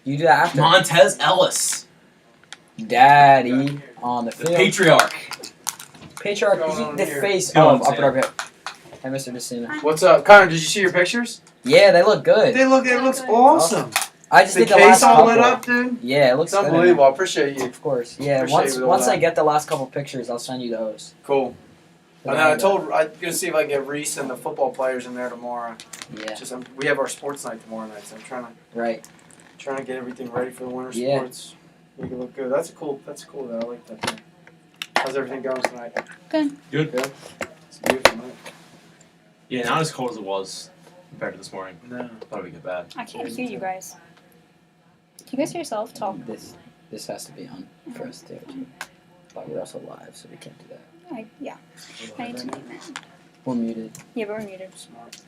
You do that after. Montez Ellis. Daddy on the The field. patriarch. Patriarch, the face Go on, of Upper Sam. Darby. Hey, Mr. Decina. What's up, Connor? Did you see your pictures? Yeah, they look good. It looks awesome. I just The think the case last all couple. lit up, dude. Yeah, it looks It's good. unbelievable. I appreciate you. Of course. Yeah, Appreciate it all once I that. get the last couple pictures, I'll send you those. Cool. And then I'm gonna see if I can get Reese and the football players in there tomorrow. Yeah. We have our sports night tomorrow night, so I'm trying to get everything ready for the winter sports. Make it look good. That's cool. Though. I like that thing. How's everything going tonight? Good. It's a beautiful night. Yeah, not as cold as it was compared to this morning. No. Thought it would get bad. I can't hear you guys. Can you guys hear yourself talk? This has to be on for us too. But we're also live, so we can't do that. Yeah. I need to mute that. We're muted. Yeah, but we're muted. Smart.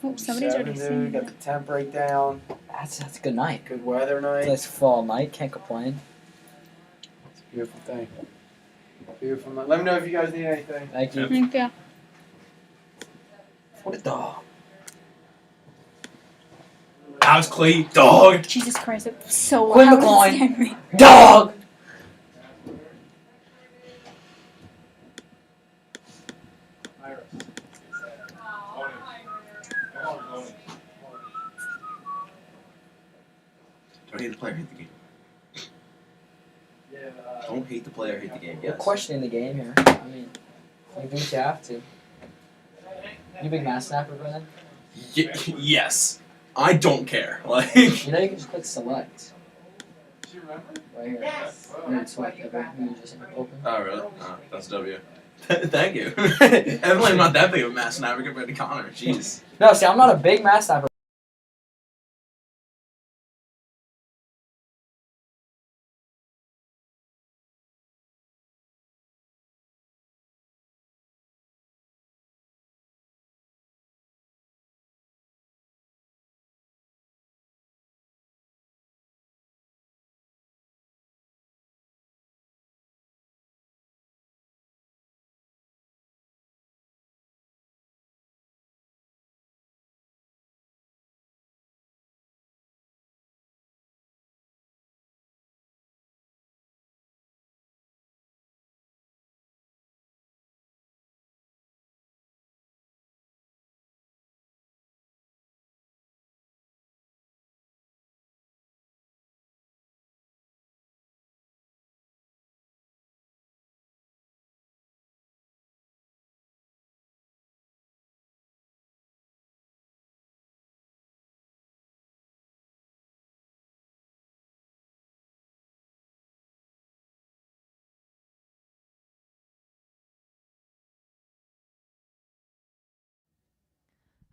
Oh, somebody's already saying Got the temp breakdown. That's a good night. Good weather night. Nice fall night. Can't complain. It's a beautiful thing. Beautiful night. Let me know if you guys need anything. Thank you. Yep. Yeah. What a dog. Alex Clay, dog. Jesus Christ, it's so Quinn loud. McCoy. It's scaring me. Dog. Don't hate the player, hate the game. Don't hate the player, hate the game. We're Yes. questioning the game here. I mean, you think you have to. You big mass snapper, Brennan? Yes. I don't care. Like. You know you can just click select. Right here. And then select everything. You just open. Oh really? Oh, that's W. Thank you. Evidently, I'm not that big of a mass snapper compared to Connor. Jeez. No, see, I'm not a big mass snapper.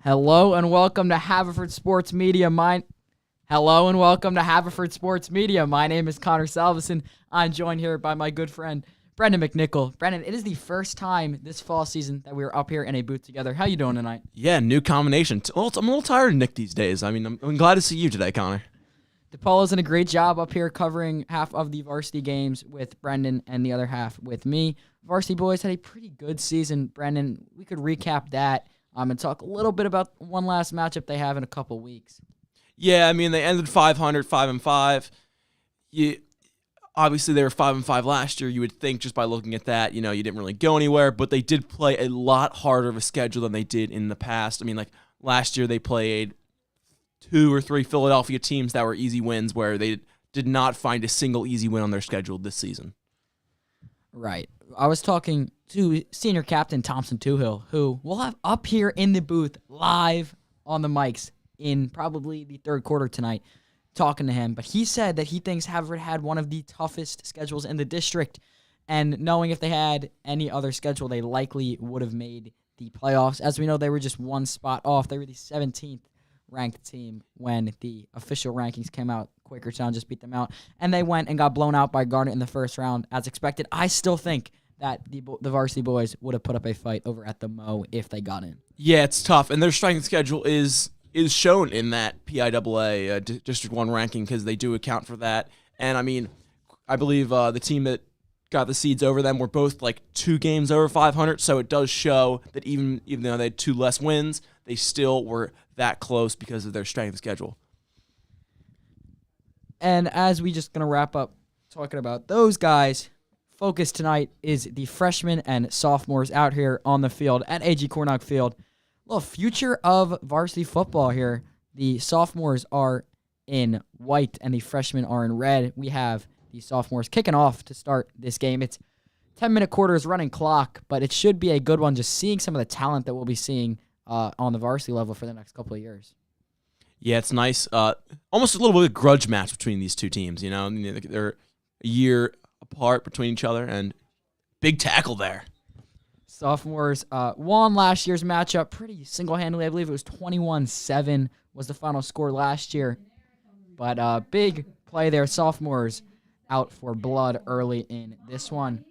Hello and welcome to Haverford Sports Media. My name is Connor Salveson. I'm joined here by my good friend Brendan McNichol. Brendan, it is the first time this fall season that we were up here in a booth together. How you doing tonight? Yeah, new combination. I'm a little tired of Nick these days. I mean, I'm glad to see you today, Connor. DePaulo's done a great job up here covering half of the varsity games with Brendan and the other half with me. Varsity boys had a pretty good season. Brendan, we could recap that and talk a little bit about one last matchup they have in a couple weeks. Yeah, I mean, they ended 500, 5-5. Obviously, they were 5-5 last year. You would think just by looking at that, you didn't really go anywhere, but they did play a lot harder of a schedule than they did in the past. I mean, like last year, they played 2 or 3 Philadelphia teams that were easy wins, where they did not find a single easy win on their schedule this season. Right. I was talking to senior captain Thompson Toohill, who we'll have up here in the booth live on the mics in probably the third quarter tonight, talking to him. But he said that he thinks Haverford had one of the toughest schedules in the district, and knowing if they had any other schedule, they likely would have made the playoffs. As we know, they were just one spot off. They were the 17th ranked team when the official rankings came out. Quakertown just beat them out, and they went and got blown out by Garnet in the first round as expected. I still think that the varsity boys would have put up a fight over at the Mo if they got in. Yeah, it's tough, and their strength schedule is shown in that PIAA District 1 ranking because they do account for that. And, I mean, I believe the team that got the seeds over them were both like 2 games over 500, so it does show that even though they had 2 less wins, they still were that close because of their strength of schedule. And as we just going to wrap up talking about those guys, focus tonight is the freshmen and sophomores out here on the field at A.G. Cornock Field. A little future of varsity football here. The sophomores are in white and the freshmen are in red. We have the sophomores kicking off to start this game. It's 10-minute quarters running clock, but it should be a good one just seeing some of the talent that we'll be seeing on the varsity level for the next couple of years. Yeah, it's nice. Almost a little bit of a grudge match between these two teams. You know, they're a year apart between each other, and big tackle there. Sophomores won last year's matchup pretty single-handedly. I believe it was 21-7 was the final score last year. But big play there. Sophomores out for blood early in this one.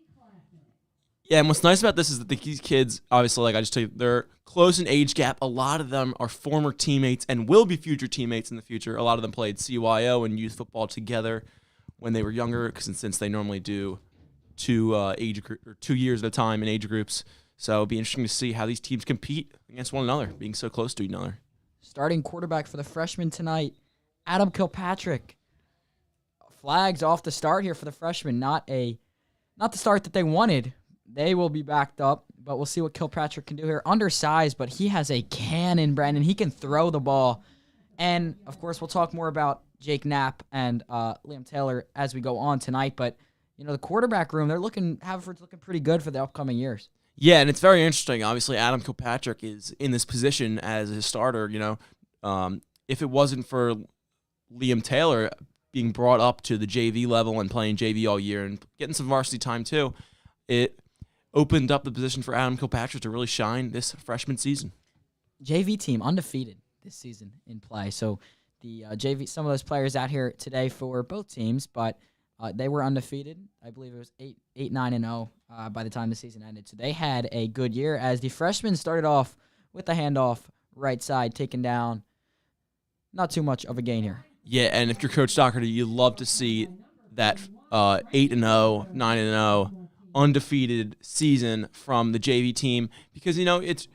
Yeah, and what's nice about this is that these kids, obviously, like I just told you, they're close in age gap. A lot of them are former teammates and will be future teammates in the future. A lot of them played CYO and youth football together when they were younger, since they normally do 2 years at a time in age groups. So it'll be interesting to see how these teams compete against one another, being so close to each other. Starting quarterback for the freshmen tonight, Adam Kilpatrick. Flags off the start here for the freshmen. Not the start that they wanted. They will be backed up, but we'll see what Kilpatrick can do here. Undersized, but he has a cannon, Brandon. He can throw the ball. And, of course, we'll talk more about Jake Knapp and Liam Taylor as we go on tonight. But, the quarterback room, Haverford's looking pretty good for the upcoming years. Yeah, and it's very interesting. Obviously, Adam Kilpatrick is in this position as a starter. If it wasn't for Liam Taylor being brought up to the JV level and playing JV all year and getting some varsity time too, it opened up the position for Adam Kilpatrick to really shine this freshman season. JV team undefeated this season in play. So the JV, some of those players out here today for both teams, but they were undefeated. I believe it was 8-9-0 by the time the season ended. So they had a good year as the freshmen started off with the handoff right side, taken down. Not too much of a gain here. Yeah, and if you're Coach Dockery, you'd love to see that 8-0, 9-0 undefeated season from the JV team because, it's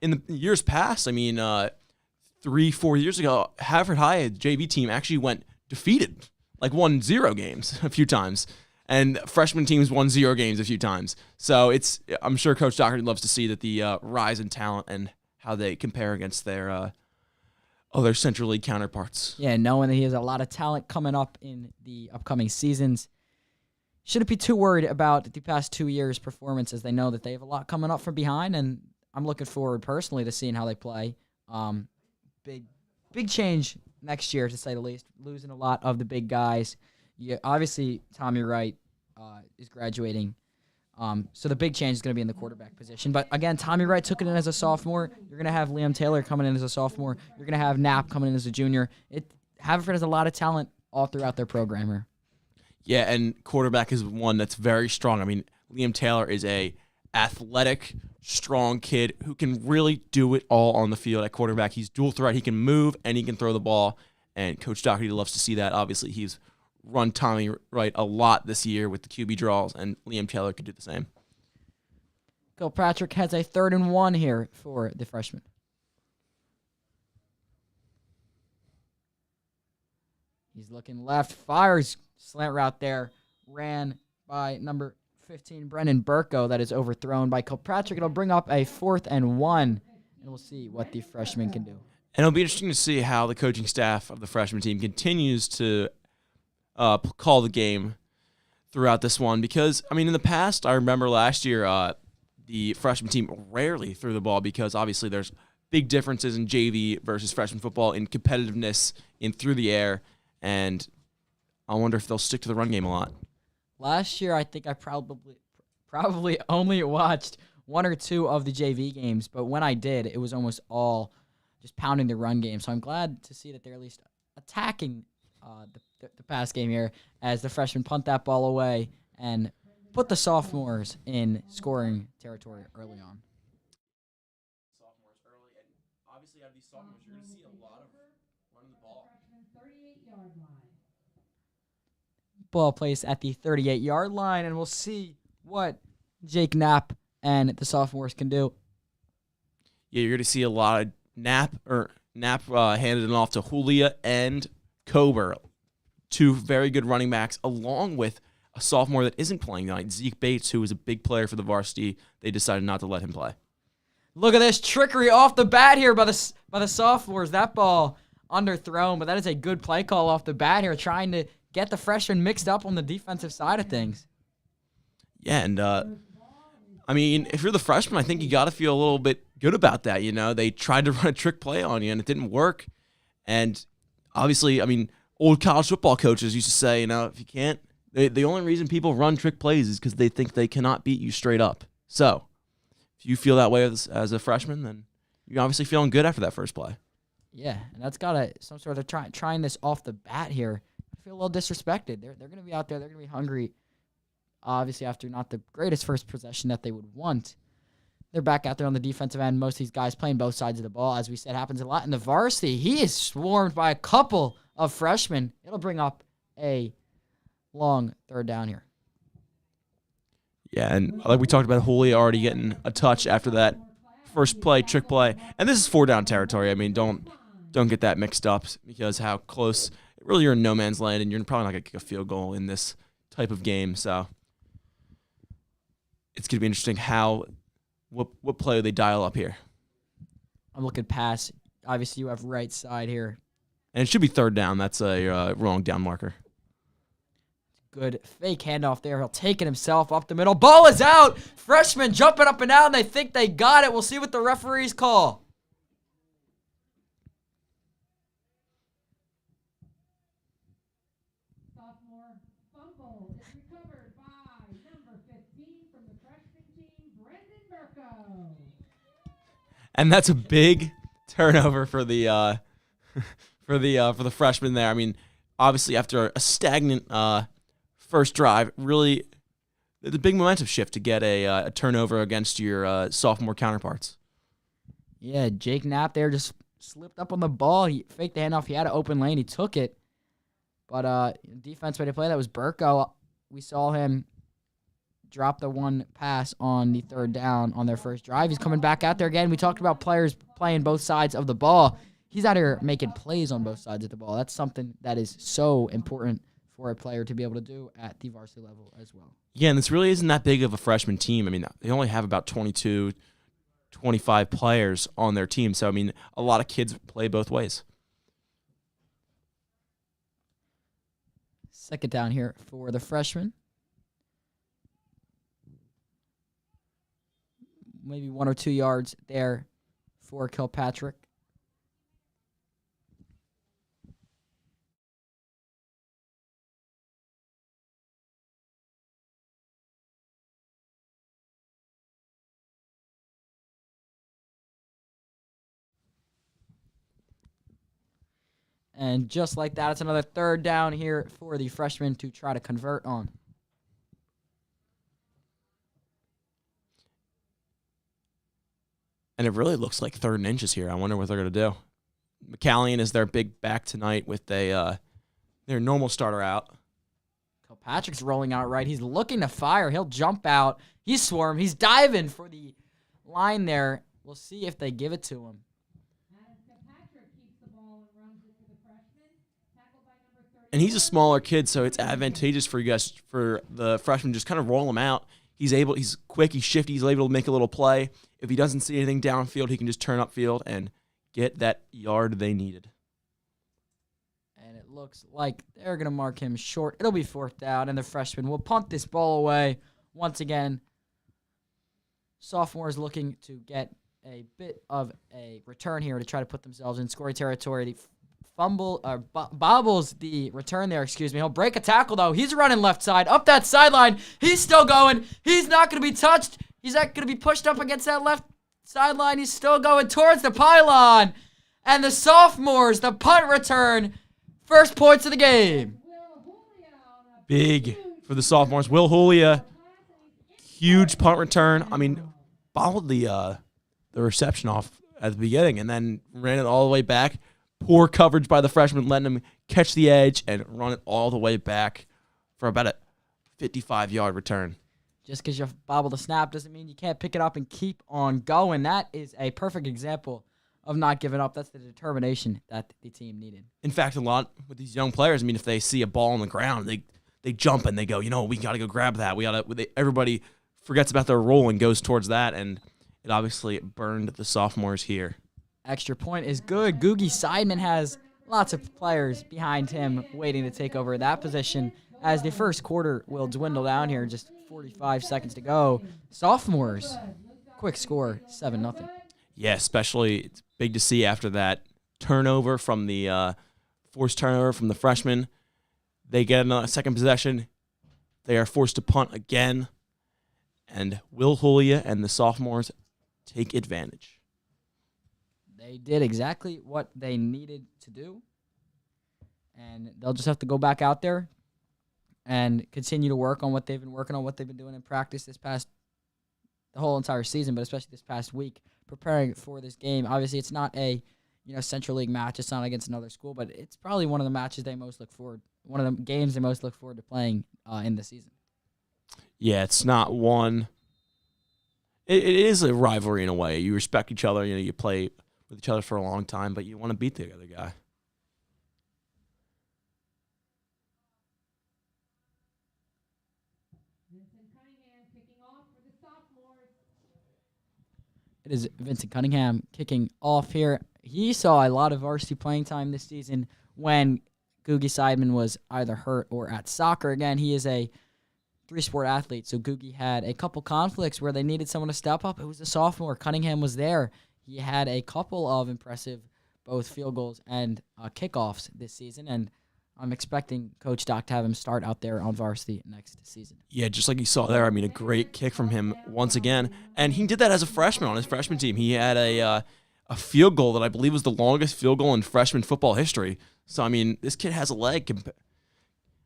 in the years past. 3-4 years ago, Haverford High JV team actually went defeated, like won 0 games a few times, and freshman teams won 0 games a few times. So I'm sure Coach Dockery loves to see that the rise in talent and how they compare against their other Central League counterparts. Yeah, knowing that he has a lot of talent coming up in the upcoming seasons. Shouldn't be too worried about the past 2 years' performance as they know that they have a lot coming up from behind, and I'm looking forward personally to seeing how they play. Big change next year, to say the least. Losing a lot of the big guys. Obviously, Tommy Wright is graduating. So the big change is going to be in the quarterback position. But again, Tommy Wright took it in as a sophomore. You're going to have Liam Taylor coming in as a sophomore. You're going to have Knapp coming in as a junior. Haverford has a lot of talent all throughout their program here. Yeah, and quarterback is one that's very strong. Liam Taylor is a athletic, strong kid who can really do it all on the field at quarterback. He's dual threat. He can move and he can throw the ball. And Coach Dockery loves to see that. Obviously, he's run Tommy Wright a lot this year with the QB draws, and Liam Taylor could do the same. Kilpatrick has a 3rd and 1 here for the freshman. He's looking left, fires slant route there, ran by number 15, Brendan Burko. That is overthrown by Kilpatrick. It'll bring up a 4th and 1, and we'll see what the freshman can do. And it'll be interesting to see how the coaching staff of the freshman team continues to call the game throughout this one because, in the past, I remember last year the freshman team rarely threw the ball because obviously there's big differences in JV versus freshman football in competitiveness in through the air, and I wonder if they'll stick to the run game a lot. Last year, I think I probably only watched 1 or 2 of the JV games, but when I did, it was almost all just pounding the run game. So I'm glad to see that they're at least attacking the pass game here as the freshmen punt that ball away and put the sophomores in scoring territory early on. Sophomores early, and obviously out of these sophomores, you're going to see a lot of running the ball. Ball placed at the 38-yard line, and we'll see what Jake Knapp and the sophomores can do. Yeah, you're going to see a lot of Knapp handed it off to Julia and Kober, two very good running backs, along with a sophomore that isn't playing tonight, Zeke Bates, who is a big player for the Varsity. They decided not to let him play. Look at this trickery off the bat here by the sophomores. That ball underthrown, but that is a good play call off the bat here, trying to get the freshman mixed up on the defensive side of things. Yeah, and I mean, if you're the freshman, I think you got to feel a little bit good about that. You know, they tried to run a trick play on you, and it didn't work. And obviously, I mean, old college football coaches used to say, you know, if you can't, the only reason people run trick plays is because they think they cannot beat you straight up. So if you feel that way as a freshman, then you're obviously feeling good after that first play. Yeah, and that's got some sort of trying this off the bat here. I feel a little disrespected. They're going to be out there. They're going to be hungry. Obviously, after not the greatest first possession that they would want. They're back out there on the defensive end. Most of these guys playing both sides of the ball. As we said, happens a lot in the Varsity. He is swarmed by a couple of freshmen. It'll bring up a long third down here. Yeah, and like we talked about, Julia already getting a touch after that first play, trick play. And this is 4-down territory. I mean, don't get that mixed up because how close. Really, you're in no man's land, and you're probably not going to kick a field goal in this type of game. So it's going to be interesting what play they dial up here. I'm looking past. Obviously, you have right side here. And it should be third down. That's a wrong down marker. Good fake handoff there. He'll take it himself up the middle. Ball is out. Freshman jumping up and down. They think they got it. We'll see what the referees call. Sophomore fumble is recovered by number 15 from the freshman team, Brendan Burko. And that's a big turnover for the for the freshman there. I mean, obviously after a stagnant first drive, really the big momentum shift to get a turnover against your sophomore counterparts. Yeah, Jake Knapp there just slipped up on the ball. He faked the handoff. He had an open lane. He took it. But defense way to play, that was Burko. We saw him drop the one pass on the third down on their first drive. He's coming back out there again. We talked about players playing both sides of the ball. He's out here making plays on both sides of the ball. That's something that is so important for a player to be able to do at the varsity level as well. Yeah, and this really isn't that big of a freshman team. I mean, they only have about 22, 25 players on their team. So, I mean, a lot of kids play both ways. Second down here for the freshman. Maybe 1 or 2 yards there for Kilpatrick. And just like that, it's another third down here for the freshman to try to convert on. And it really looks like 3rd and inches here. I wonder what they're going to do. McCallion is their big back tonight with their normal starter out. Kilpatrick's rolling out right. He's looking to fire. He'll jump out. He's swarmed. He's diving for the line there. We'll see if they give it to him. And he's a smaller kid, so it's advantageous for you guys, for the freshman, just kind of roll him out. He's quick, he's shifty, he's able to make a little play. If he doesn't see anything downfield, he can just turn upfield and get that yard they needed. And it looks like they're going to mark him short. It'll be 4th down, and the freshman will punt this ball away once again. Sophomore is looking to get a bit of a return here to try to put themselves in scoring territory. Bobbles the return there, He'll break a tackle, though. He's running left side, up that sideline. He's still going. He's not going to be touched. He's not going to be pushed up against that left sideline. He's still going towards the pylon. And the sophomores, the punt return, first points of the game. Big for the sophomores. Will Julia, huge punt return. I mean, bobbled the reception off at the beginning and then ran it all the way back. Poor coverage by the freshman, letting him catch the edge and run it all the way back for about a 55-yard return. Just because you bobble the snap doesn't mean you can't pick it up and keep on going. That is a perfect example of not giving up. That's the determination that the team needed. In fact, a lot with these young players, I mean, if they see a ball on the ground, they jump and they go, we got to go grab that. Everybody forgets about their role and goes towards that, and it obviously burned the sophomores here. Extra point is good. Googie Seidman has lots of players behind him waiting to take over that position as the first quarter will dwindle down here. Just 45 seconds to go. Sophomores, quick score, 7-0. Yeah, especially it's big to see after that turnover from the forced turnover from the freshmen. They get another second possession. They are forced to punt again, and Will Julia and the sophomores take advantage. They did exactly what they needed to do, and they'll just have to go back out there and continue to work on what they've been working on, what they've been doing in practice the whole entire season, but especially this past week, preparing for this game. Obviously, it's not a Central League match. It's not against another school, but it's probably one of the matches they most look forward. One of the games they most look forward to playing in the season. Yeah, it's not one. It is a rivalry in a way. You respect each other. You play with each other for a long time, but you want to beat the other guy. Vincent Cunningham kicking off for the sophomores. It is Vincent Cunningham kicking off here. He saw a lot of varsity playing time this season when Googie Seidman was either hurt or at soccer. Again, he is a three-sport athlete, so Googie had a couple conflicts where they needed someone to step up. It was a sophomore. Cunningham was there. He had a couple of impressive both field goals and kickoffs this season, and I'm expecting Coach Doc to have him start out there on varsity next season. Yeah, just like you saw there, I mean, a great kick from him once again. And he did that as a freshman on his freshman team. He had a field goal that I believe was the longest field goal in freshman football history. So, I mean, this kid has a leg.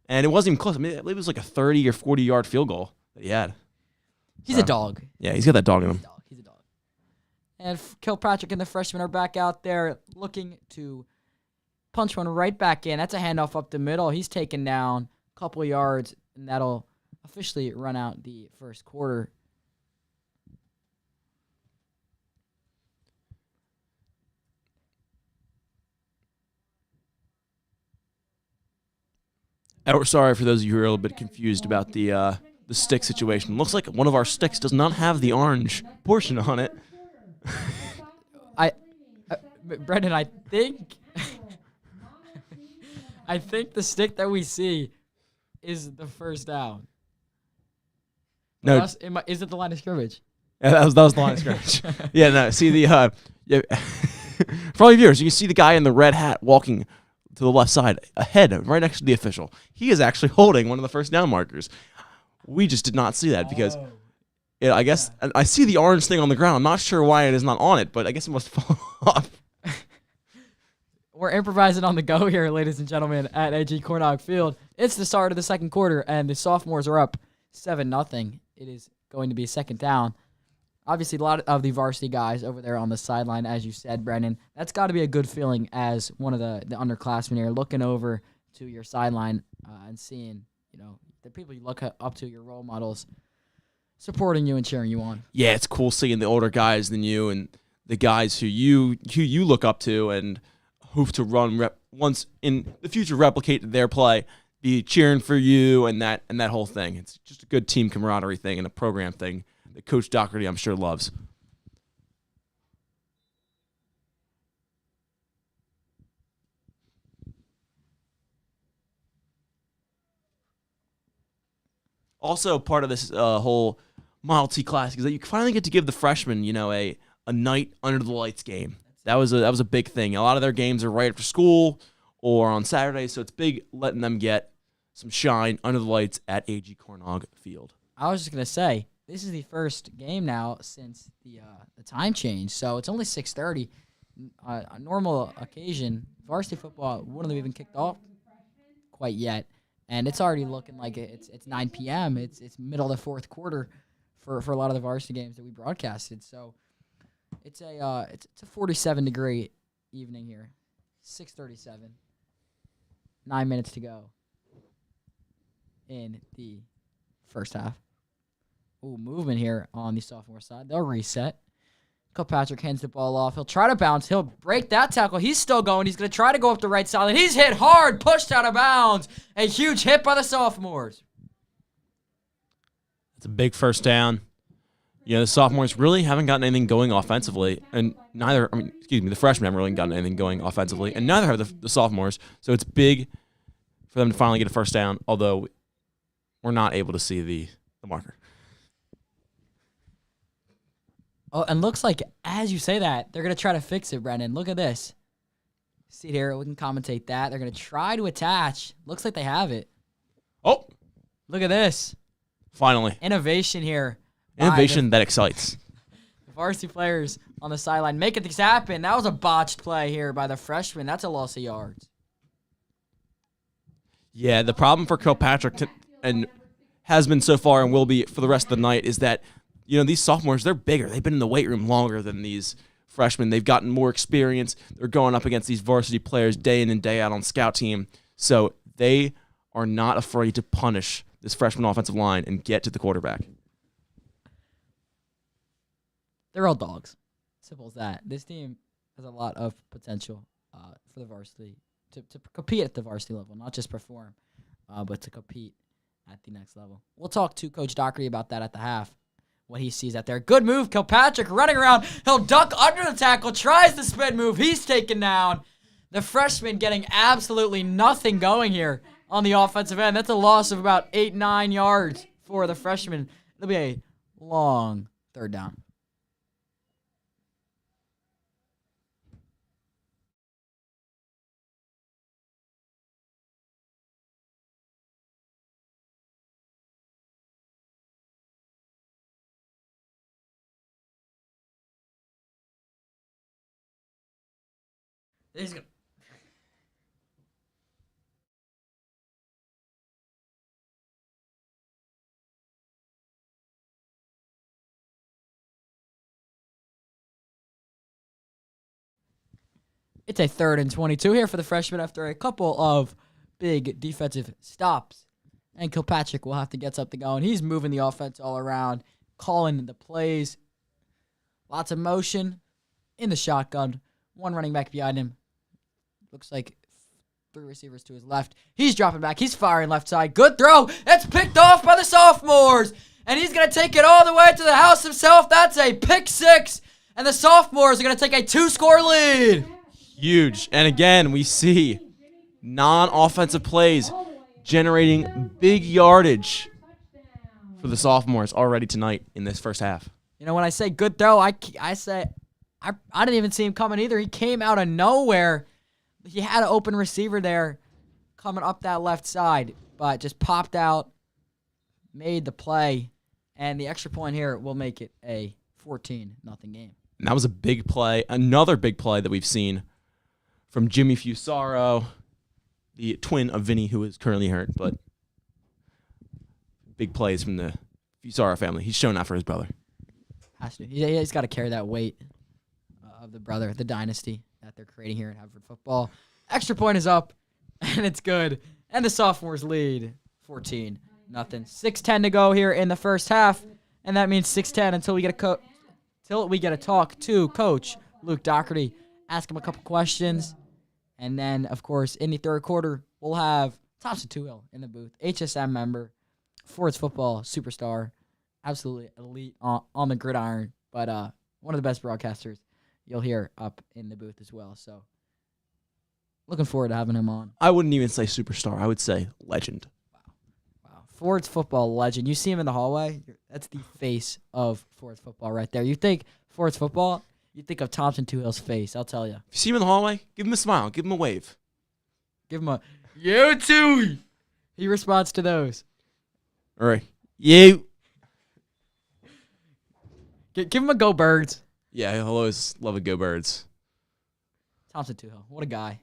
And it wasn't even close. I mean, I believe it was like a 30 or 40-yard field goal that he had. He's a dog. Yeah, he's got that dog in him. He's a dog. And Kilpatrick and the freshmen are back out there looking to punch one right back in. That's a handoff up the middle. He's taken down a couple of yards, and that'll officially run out the first quarter. We're sorry for those of you who are a little bit confused about the stick situation. Looks like one of our sticks does not have the orange portion on it. Brendan, I think the stick that we see is the first down. No, Is it the line of scrimmage? Yeah, that was the line of scrimmage. Yeah, no. See the for all you viewers, you can see the guy in the red hat walking to the left side, ahead, right next to the official. He is actually holding one of the first down markers. We just did not see that because I guess I see the orange thing on the ground. I'm not sure why it is not on it, but I guess it must fall off. We're improvising on the go here, ladies and gentlemen, at AG Cornog Field. It's the start of the second quarter, and the sophomores are up 7-0. It is going to be second down. Obviously, a lot of the varsity guys over there on the sideline, as you said, Brendan. That's got to be a good feeling as one of the underclassmen here, looking over to your sideline and seeing, the people you look up to, your role models, supporting you and cheering you on. Yeah, it's cool seeing the older guys than you and the guys who you look up to and hope to run once in the future replicate their play, be cheering for you and that whole thing. It's just a good team camaraderie thing and a program thing that Coach Dockery, I'm sure, loves. Also, part of this whole Model T Classic is that you finally get to give the freshmen, a night under the lights game. That was a big thing. A lot of their games are right after school or on Saturdays, so it's big letting them get some shine under the lights at AG Cornog Field. I was just gonna say, this is the first game now since the time change, so it's only 6:30. A normal occasion, varsity football wouldn't have even kicked off quite yet, and it's already looking like it's 9 p.m. It's middle of the fourth quarter for a lot of the varsity games that we broadcasted. So it's a 47-degree evening here, 6:37. 9 minutes to go in the first half. Ooh, movement here on the sophomore side. They'll reset. Kilpatrick hands the ball off. He'll try to bounce. He'll break that tackle. He's still going. He's going to try to go up the right sideline. He's hit hard, pushed out of bounds. A huge hit by the sophomores. It's a big first down. The sophomores really haven't gotten anything going offensively, and the freshmen haven't really gotten anything going offensively, and neither have the sophomores. So it's big for them to finally get a first down, although we're not able to see the marker. Oh, and looks like as you say that, they're going to try to fix it, Brendan. Look at this. See here, we can commentate that. They're going to try to attach. Looks like they have it. Oh. Look at this. Finally. Innovation here. Innovation that excites. The varsity players on the sideline making things happen. That was a botched play here by the freshman. That's a loss of yards. Yeah, the problem for Kilpatrick and has been so far and will be for the rest of the night is that these sophomores, they're bigger. They've been in the weight room longer than these freshmen. They've gotten more experience. They're going up against these varsity players day in and day out on scout team. So they are not afraid to punish this freshman offensive line and get to the quarterback. They're all dogs. Simple as that. This team has a lot of potential for the varsity to compete at the varsity level, not just perform, but to compete at the next level. We'll talk to Coach Dockery about that at the half. What he sees out there. Good move, Kilpatrick running around. He'll duck under the tackle, tries the spin move. He's taken down. The freshman getting absolutely nothing going here on the offensive end. That's a loss of about 8-9 yards for the freshman. It'll be a long third down. He's gonna. It's a 3rd and 22 here for the freshman after a couple of big defensive stops. And Kilpatrick will have to get something going. He's moving the offense all around, calling the plays. Lots of motion in the shotgun. One running back behind him. Looks like 3 receivers to his left. He's dropping back. He's firing left side. Good throw. It's picked off by the sophomores. And he's going to take it all the way to the house himself. That's a pick 6. And the sophomores are going to take a 2-score lead. Huge. And again, we see non-offensive plays generating big yardage for the sophomores already tonight in this first half. When I say good throw, I say I didn't even see him coming either. He came out of nowhere. He had an open receiver there coming up that left side, but just popped out, made the play, and the extra point here will make it a 14-0 game. And that was a big play. Another big play that we've seen from Jimmy Fusaro, the twin of Vinny, who is currently hurt, but big plays from the Fusaro family. He's shown out for his brother. Has to. He's got to carry that weight of the brother, the dynasty that they're creating here at Haverford football. Extra point is up, and it's good. And the sophomores lead 14-0. 6:10 to go here in the first half, and that means 6:10 until we get a talk to Coach Luke Dockery. Ask him a couple questions, and then, of course, in the third quarter, we'll have Thompson Toohill in the booth, HSM member, Ford's football superstar, absolutely elite on the gridiron, but one of the best broadcasters you'll hear up in the booth as well. So, looking forward to having him on. I wouldn't even say superstar. I would say legend. Wow. Ford's football legend. You see him in the hallway? That's the face of Ford's football right there. You think Ford's football, you think of Thompson Toohill's face, I'll tell you. If you see him in the hallway, give him a smile. Give him a wave. Give him a, you too. He responds to those. All right. You. Give him a go birds. Yeah, he'll always love a go birds. Thompson Toohill, what a guy.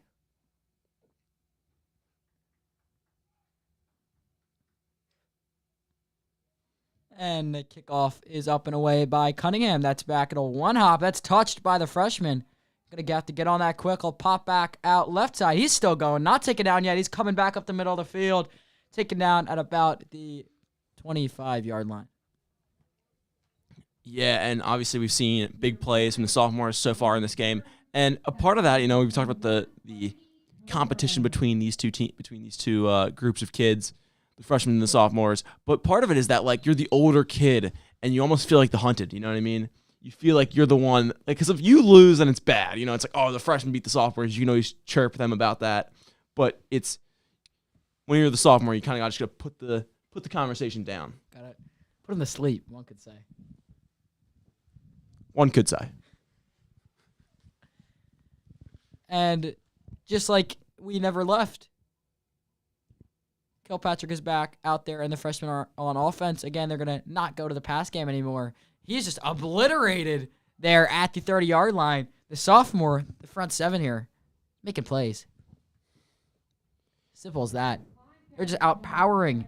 And the kickoff is up and away by Cunningham. That's back at a one hop. That's touched by the freshman. Gonna have to get on that quick. He'll pop back out left side. He's still going. Not taken down yet. He's coming back up the middle of the field. Taken down at about the 25-yard line. Yeah, and obviously we've seen big plays from the sophomores so far in this game. And a part of that, we've talked about the competition between these two groups of kids, the freshmen and the sophomores. But part of it is that like you're the older kid and you almost feel like the hunted. You know what I mean? You feel like you're the one, because if you lose, then it's bad. It's like, oh, the freshmen beat the sophomores. You can always chirp them about that. But it's when you're the sophomore, you kind of just got to put the conversation down. Got to put them to sleep, one could say. One could say. And just like we never left, Kilpatrick is back out there, and the freshmen are on offense. Again, they're going to not go to the pass game anymore. He's just obliterated there at the 30-yard line. The sophomore, the front seven here, making plays. Simple as that. They're just outpowering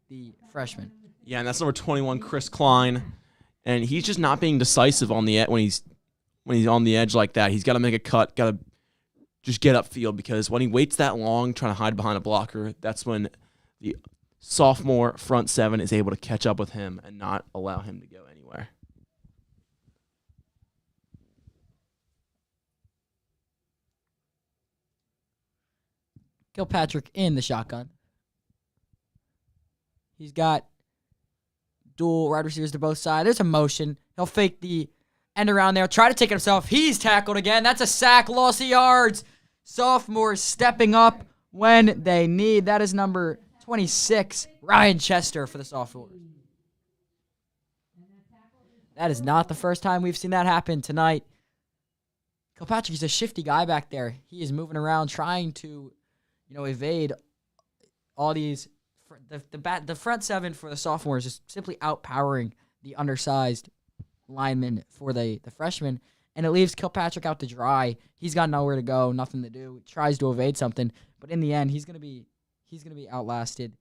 the freshmen. Yeah, and that's number 21, Chris Klein. And he's just not being decisive on the when he's on the edge like that. He's got to make a cut, got to just get upfield, because when he waits that long trying to hide behind a blocker, that's when the sophomore front seven is able to catch up with him and not allow him to go anywhere. Kilpatrick in the shotgun. He's got dual wide receivers to both sides. There's a motion. He'll fake the end around there. Try to take it himself. He's tackled again. That's a sack. Loss of yards. Sophomores stepping up when they need. That is number 26, Ryan Chester for the sophomores. That is not the first time we've seen that happen tonight. Kilpatrick is a shifty guy back there. He is moving around trying to, evade all these. The front seven for the sophomores is simply outpowering the undersized linemen for the freshmen, and it leaves Kilpatrick out to dry. He's got nowhere to go, nothing to do. He tries to evade something, but in the end, he's gonna be outlasted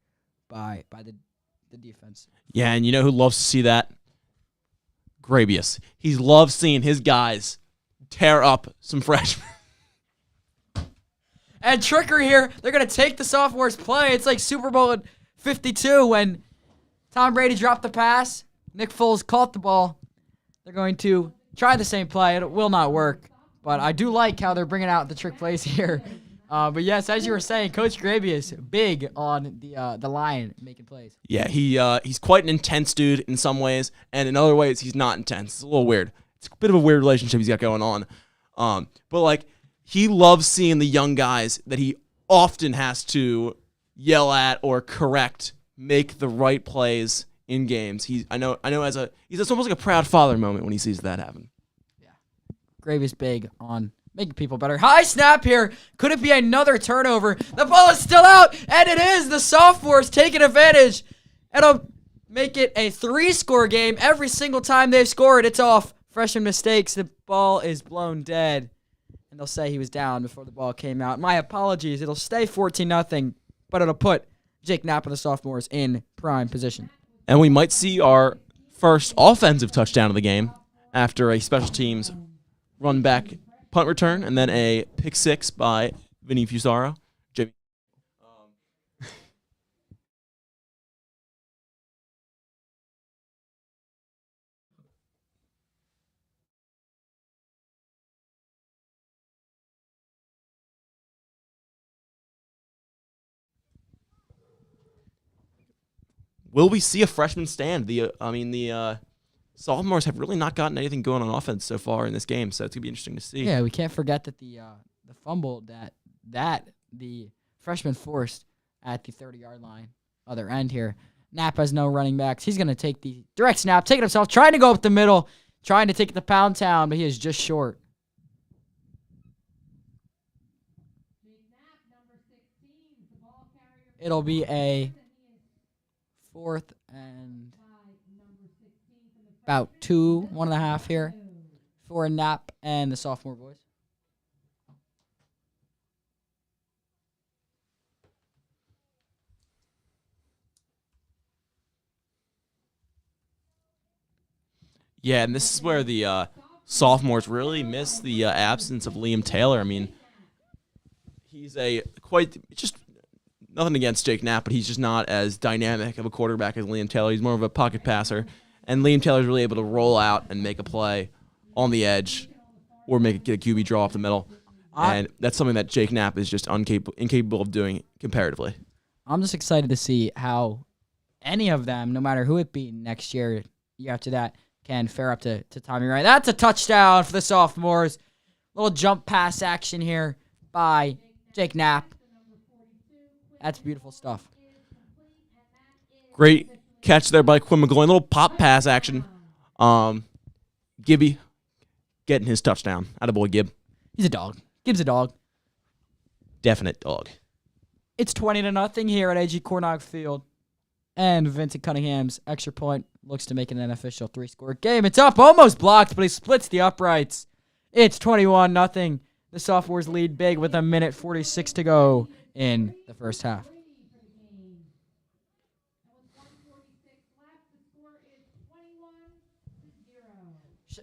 by the defense. Yeah, and you know who loves to see that? Grabius. He loves seeing his guys tear up some freshmen. And trickery here. They're going to take the sophomores' play. It's like Super Bowl 52 when Tom Brady dropped the pass. Nick Foles caught the ball. They're going to try the same play. It will not work. But I do like how they're bringing out the trick plays here. But yes, as you were saying, Coach Grabius big on the line making plays. Yeah, he's quite an intense dude in some ways, and in other ways he's not intense. It's a little weird. It's a bit of a weird relationship he's got going on. But like, he loves seeing the young guys that he often has to yell at or correct make the right plays in games. He's almost like a proud father moment when he sees that happen. Yeah, Grabius big on making people better. High snap here. Could it be another turnover? The ball is still out, and it is. The sophomores taking advantage. It'll make it a 3-score game. Every single time they've scored, it's off. Freshman mistakes. The ball is blown dead. And they'll say he was down before the ball came out. My apologies. It'll stay 14-0, but it'll put Jake Knapp and the sophomores in prime position. And we might see our first offensive touchdown of the game after a special teams run back punt return and then a pick six by Vinny Fusaro. Jimmy. Will we see a freshman stand? The sophomores have really not gotten anything going on offense so far in this game, so it's gonna be interesting to see. Yeah, we can't forget that the fumble that the freshman forced at the 30-yard line, other end here. Knapp has no running backs. He's gonna take the direct snap, take it himself, trying to go up the middle, trying to take it to Pound Town, but he is just short. It'll be a 4th and about 1.5 here for Knapp and the sophomore boys. Yeah, and this is where the sophomores really miss the absence of Liam Taylor. I mean, he's just nothing against Jake Knapp, but he's just not as dynamic of a quarterback as Liam Taylor. He's more of a pocket passer. And Liam Taylor's really able to roll out and make a play on the edge or get a QB draw off the middle. And that's something that Jake Knapp is just incapable of doing comparatively. I'm just excited to see how any of them, no matter who it be next year after that, can fare up to Tommy Wright. That's a touchdown for the sophomores. Little jump pass action here by Jake Knapp. That's beautiful stuff. Great catch there by Quinn McGloin. Little pop pass action. Gibby getting his touchdown. Attaboy, Gib. He's a dog. Gibbs a dog. Definite dog. It's 20-0 here at AG Cornog Field. And Vincent Cunningham's extra point looks to make it an official 3-score game. It's up, almost blocked, but he splits the uprights. It's 21-0. The sophomores lead big with 1:46 to go in the first half.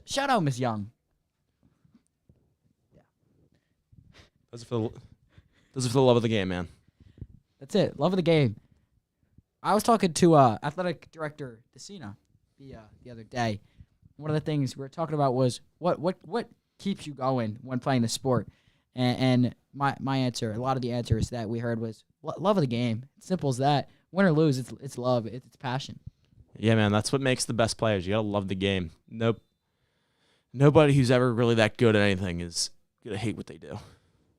Shout out, Miss Young. Does it for the love of the game, man. That's it. Love of the game. I was talking to athletic director DeCina the other day. One of the things we were talking about was what keeps you going when playing the sport. And my answer, a lot of the answers that we heard was love of the game. It's simple as that. Win or lose, it's love. It's passion. Yeah, man, that's what makes the best players. You gotta love the game. Nope. Nobody who's ever really that good at anything is gonna hate what they do.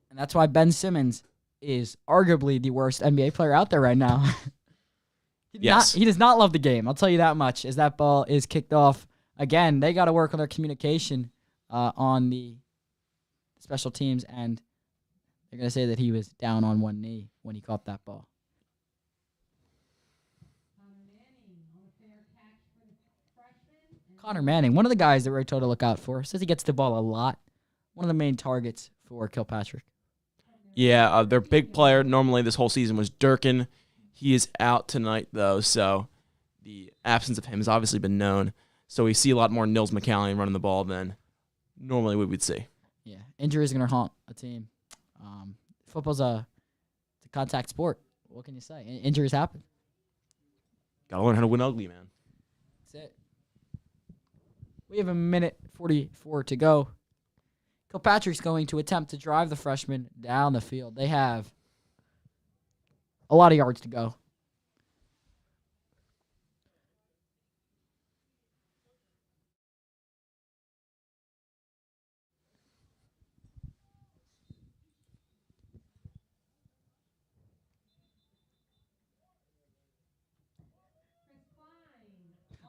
And that's why Ben Simmons is arguably the worst NBA player out there right now. He does not love the game. I'll tell you that much. As that ball is kicked off again, they got to work on their communication on the special teams, and they're going to say that he was down on one knee when he caught that ball. Connor Manning, one of the guys that we're told to look out for, says he gets the ball a lot. One of the main targets for Kilpatrick. Yeah, their big player normally this whole season was Durkin. He is out tonight, though, so the absence of him has obviously been known. So we see a lot more Nils McCallion running the ball than normally we would see. Yeah, injuries are going to haunt a team. Football's it's a contact sport. What can you say? Injuries happen. Got to learn how to win ugly, man. That's it. We have 1:44 to go. Kilpatrick's going to attempt to drive the freshman down the field. They have a lot of yards to go.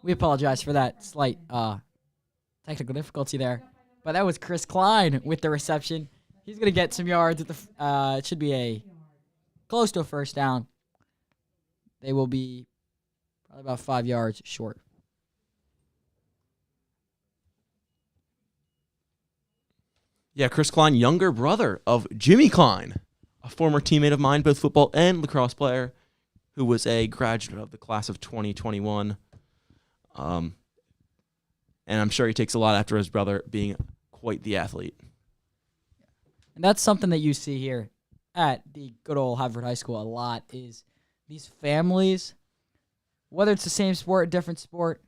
We apologize for that slight technical difficulty there. But that was Chris Klein with the reception. He's going to get some yards at the it should be close to a first down. They will be probably about 5 yards short. Yeah, Chris Klein, younger brother of Jimmy Klein, a former teammate of mine, both football and lacrosse player, who was a graduate of the class of 2021. And I'm sure he takes a lot after his brother being quite the athlete. And that's something that you see here at the good old Haverford High School a lot is these families, whether it's the same sport, different sport,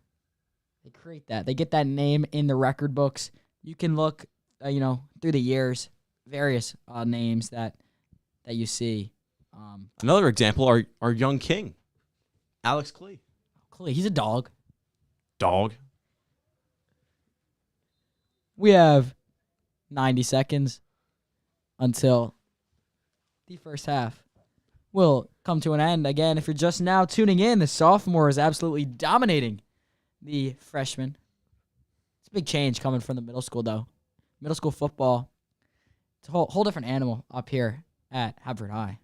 they create that. They get that name in the record books. You can look, through the years, various names that you see. Another example, our young king, Alex Klee. Klee, he's a dog. Dog. We have 90 seconds until the first half will come to an end. Again, if you're just now tuning in, the sophomore is absolutely dominating the freshman. It's a big change coming from the middle school, though. Middle school football, it's a whole different animal up here at Haverford High.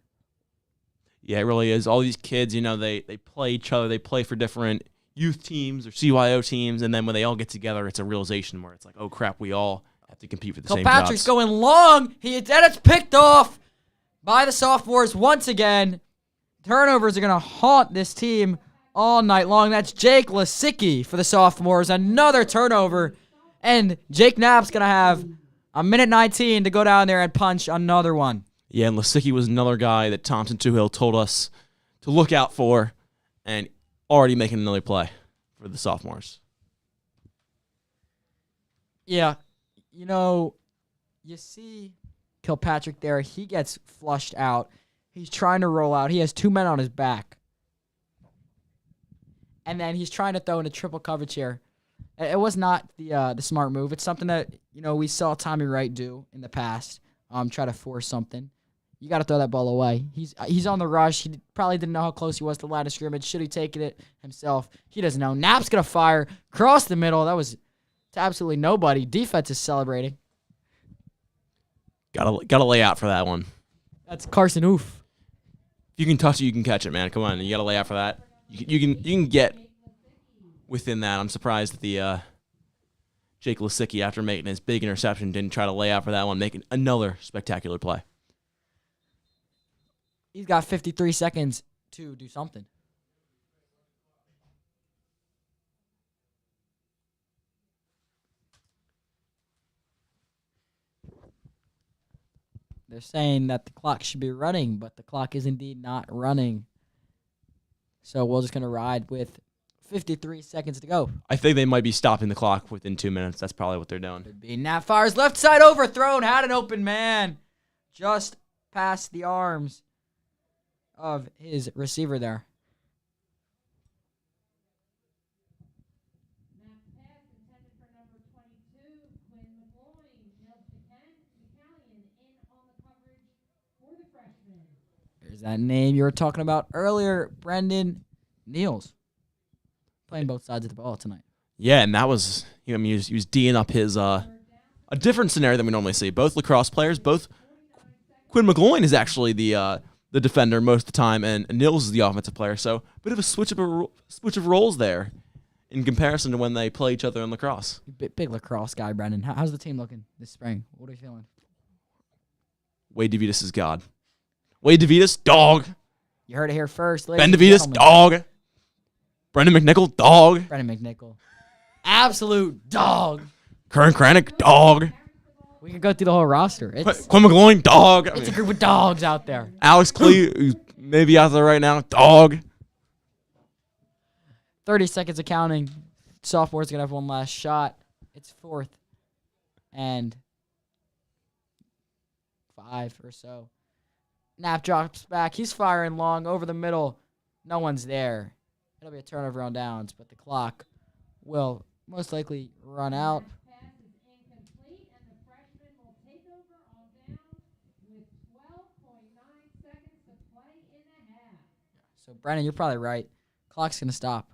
Yeah, it really is. All these kids, they play each other. They play for different youth teams or CYO teams, and then when they all get together, it's a realization where it's like, oh, crap, we all have to compete for the same jobs. Kilpatrick's going long. And it's picked off by the sophomores once again. Turnovers are going to haunt this team all night long. That's Jake Lasicki for the sophomores. Another turnover. And Jake Knapp's going to have 1:19 to go down there and punch another one. Yeah, and Lasicki was another guy that Thompson Toohill told us to look out for, and already making another play for the sophomores. Yeah, you know, you see Kilpatrick there. He gets flushed out. He's trying to roll out. He has 2 men on his back. And then he's trying to throw in a triple coverage here. It was not the smart move. It's something that, we saw Tommy Wright do in the past. Try to force something. You got to throw that ball away. He's on the rush. He probably didn't know how close he was to the line of scrimmage. Should he taken it himself? He doesn't know. Knapp's going to fire across the middle. That was to absolutely nobody. Defense is celebrating. Gotta lay out for that one. That's Carson Oof. If you can touch it, you can catch it, man. Come on, you gotta lay out for that. You can get within that. I'm surprised that the Jake Lisicki, after making his big interception, didn't try to lay out for that one, making another spectacular play. He's got 53 seconds to do something. They're saying that the clock should be running, but the clock is indeed not running. So we're just going to ride with 53 seconds to go. I think they might be stopping the clock within 2 minutes. That's probably what they're doing. Could be. Nat fires left side overthrown. Had an open man. Just past the arms of his receiver there. Snap pass intended for number 22, Quinn McLaurin. McCallion in on the coverage for the freshman. There's that name you were talking about earlier, Brendan Niels. Playing both sides of the ball tonight. Yeah, and that was, he was D'ing up his, a different scenario than we normally see. Both lacrosse players, both, Quinn McGloin is actually the defender most of the time, and Nils is the offensive player, so a bit of a switch of roles there in comparison to when they play each other in lacrosse. Big lacrosse guy, Brendan. How's the team looking this spring? What are you feeling? Wade DeVitas is God. Wade DeVitas, dog. You heard it here first. Ben DeVitas, dog. Brendan McNichol, dog. Brendan McNichol. Absolute dog. Kern Kranick, dog. We can go through the whole roster. It's Quinn McGloin, dog. a group of dogs out there. Alex Klee, who's maybe out there right now, dog. 30 seconds of counting. Sophomore's going to have one last shot. It's 4th and 5 or so. Knapp drops back. He's firing long over the middle. No one's there. It'll be a turnover on downs, but the clock will most likely run out. Pass is incomplete, and the freshman will take over on downs with 12.9 seconds to play in the half. So, Brennan, you're probably right. Clock's going to stop.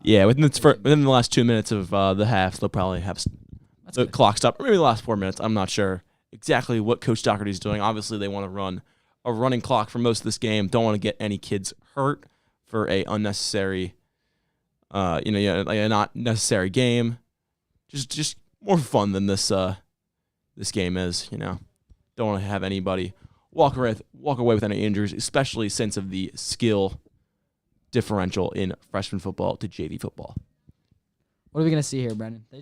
Yeah, within the last 2 minutes of the half, they'll probably have the clock stop, or maybe the last 4 minutes. I'm not sure exactly what Coach Dockerty's doing. Obviously, they want to run a running clock for most of this game. Don't want to get any kids hurt for a unnecessary, like a not necessary game. Just more fun than this game is. Don't want to have anybody walk away with any injuries, especially since of the skill differential in freshman football to JV football. What are we gonna see here, Brendan? They're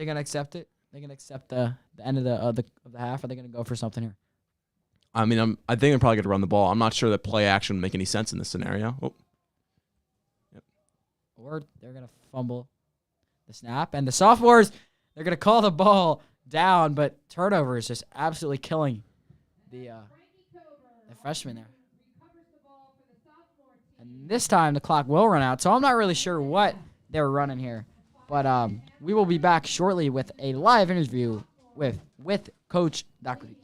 gonna accept it. They're gonna accept the end of the half. Or are they gonna go for something here? I mean, I think they're probably gonna run the ball. I'm not sure that play action would make any sense in this scenario. Oh. Yep. Or they're gonna fumble the snap, and the sophomores they're gonna call the ball down, but turnover is just absolutely killing the freshman there. And this time the clock will run out, so I'm not really sure what they're running here. But we will be back shortly with a live interview with Coach Dockery.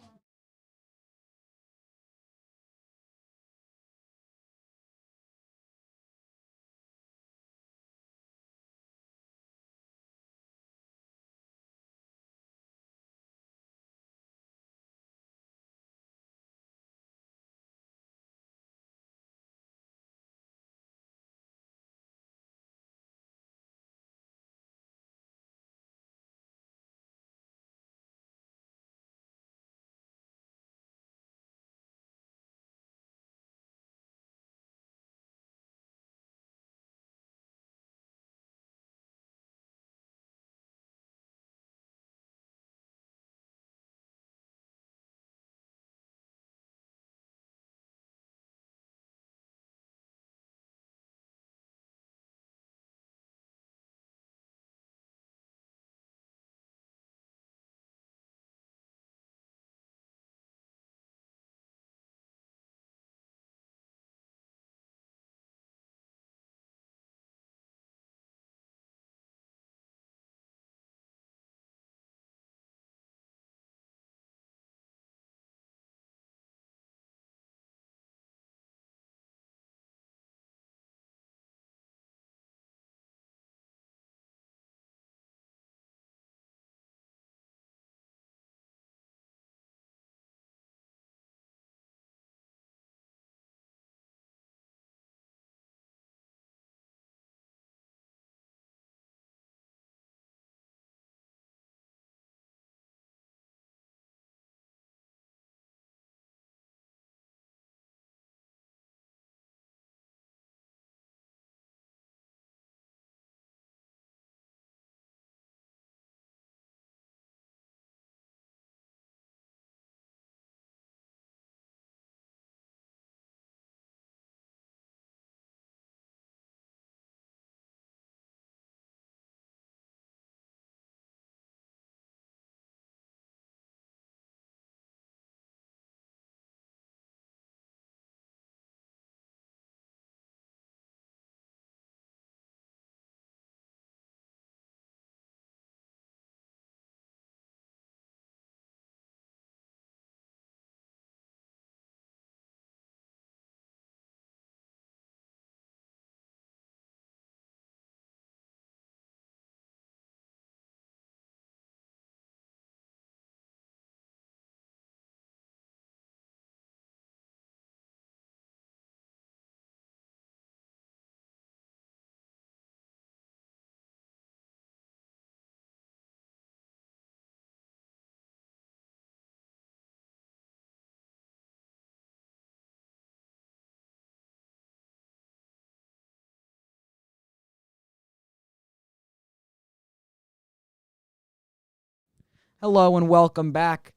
Hello and welcome back.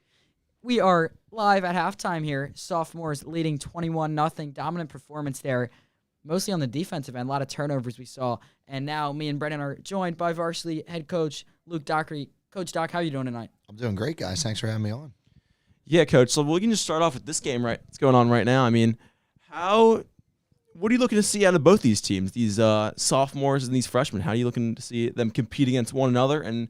We are live at halftime here. Sophomores leading 21-0. Dominant performance there, mostly on the defensive end. A lot of turnovers we saw. And now me and Brennan are joined by Varsity head coach Luke Dockery. Coach Doc, how are you doing tonight? I'm doing great, guys. Thanks for having me on. Yeah, Coach. So we can just start off with this game, right? What's going on right now? I mean, what are you looking to see out of both these teams, these sophomores and these freshmen? How are you looking to see them compete against one another, and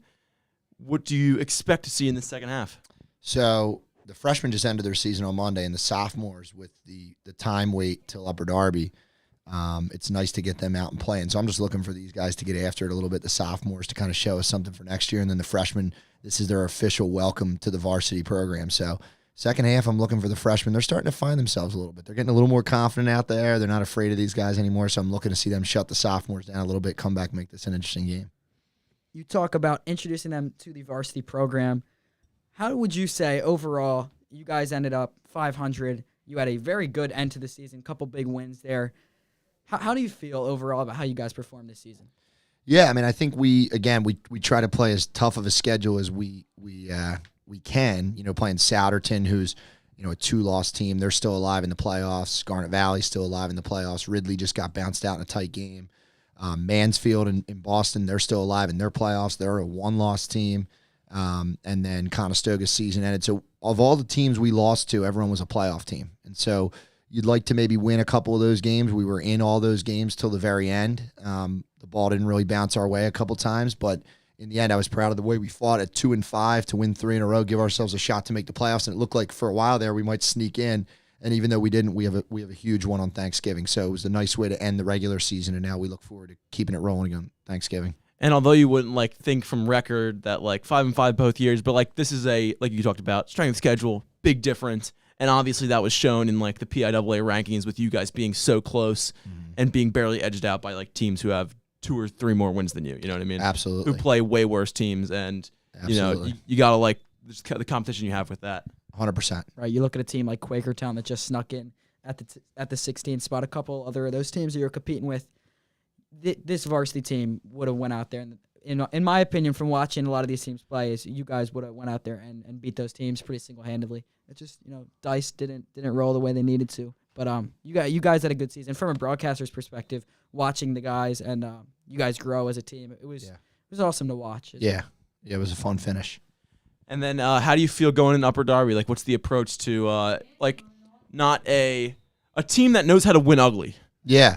what do you expect to see in the second half? So the freshmen just ended their season on Monday, and the sophomores with the time wait till Upper Darby, it's nice to get them out and playing. So I'm just looking for these guys to get after it a little bit, the sophomores, to kind of show us something for next year, and then the freshmen, this is their official welcome to the varsity program. So second half, I'm looking for the freshmen. They're starting to find themselves a little bit. They're getting a little more confident out there. They're not afraid of these guys anymore, so I'm looking to see them shut the sophomores down a little bit, come back, make this an interesting game. You talk about introducing them to the varsity program. How would you say overall you guys ended up 500? You had a very good end to the season, couple big wins there. How do you feel overall about how you guys performed this season? Yeah, I mean, I think we try to play as tough of a schedule as we can. You know, playing Souderton, who's a 2-loss team. They're still alive in the playoffs. Garnet Valley still alive in the playoffs. Ridley just got bounced out in a tight game. Mansfield in Boston, they're still alive in their playoffs. They're a 1-loss team. And then Conestoga's season ended. So of all the teams we lost to, everyone was a playoff team. And so you'd like to maybe win a couple of those games. We were in all those games till the very end. The ball didn't really bounce our way a couple times, but in the end, I was proud of the way we fought at 2-5 to win 3 in a row, give ourselves a shot to make the playoffs. And it looked like for a while there we might sneak in. And even though we didn't, we have a huge one on Thanksgiving. So it was a nice way to end the regular season, and now we look forward to keeping it rolling on Thanksgiving. And although you wouldn't think from record that 5-5 both years, but this is like you talked about, strength of schedule, big difference. And obviously that was shown in the PIAA rankings with you guys being so close and being barely edged out by teams who have 2 or 3 more wins than you. You know what I mean? Absolutely. Who play way worse teams, and Absolutely. You gotta the competition you have with that. 100%. Right, you look at a team like Quakertown that just snuck in at the 16th spot. A couple other of those teams that you're competing with. This varsity team would have went out there, and in my opinion, from watching a lot of these teams play, is you guys would have went out there and beat those teams pretty single-handedly. It just dice didn't roll the way they needed to. But you guys had a good season from a broadcaster's perspective. Watching the guys and you guys grow as a team, it was awesome to watch. Yeah, it was a fun finish. And then how do you feel going in Upper Darby? What's the approach to not a team that knows how to win ugly? Yeah.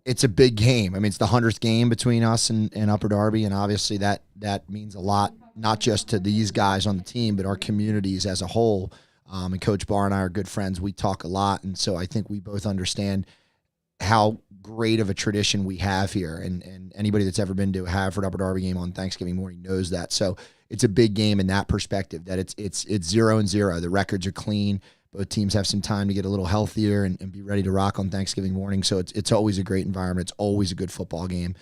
It's a big game. I mean, it's the 100th game between us and Upper Darby, and obviously that means a lot, not just to these guys on the team, but our communities as a whole. And Coach Barr and I are good friends. We talk a lot, and so I think we both understand how great of a tradition we have here. And anybody that's ever been to a Haverford Upper Darby game on Thanksgiving morning knows that. So it's a big game in that perspective, that it's 0-0. The records are clean. Both teams have some time to get a little healthier and be ready to rock on Thanksgiving morning. So it's always a great environment. It's always a good football game.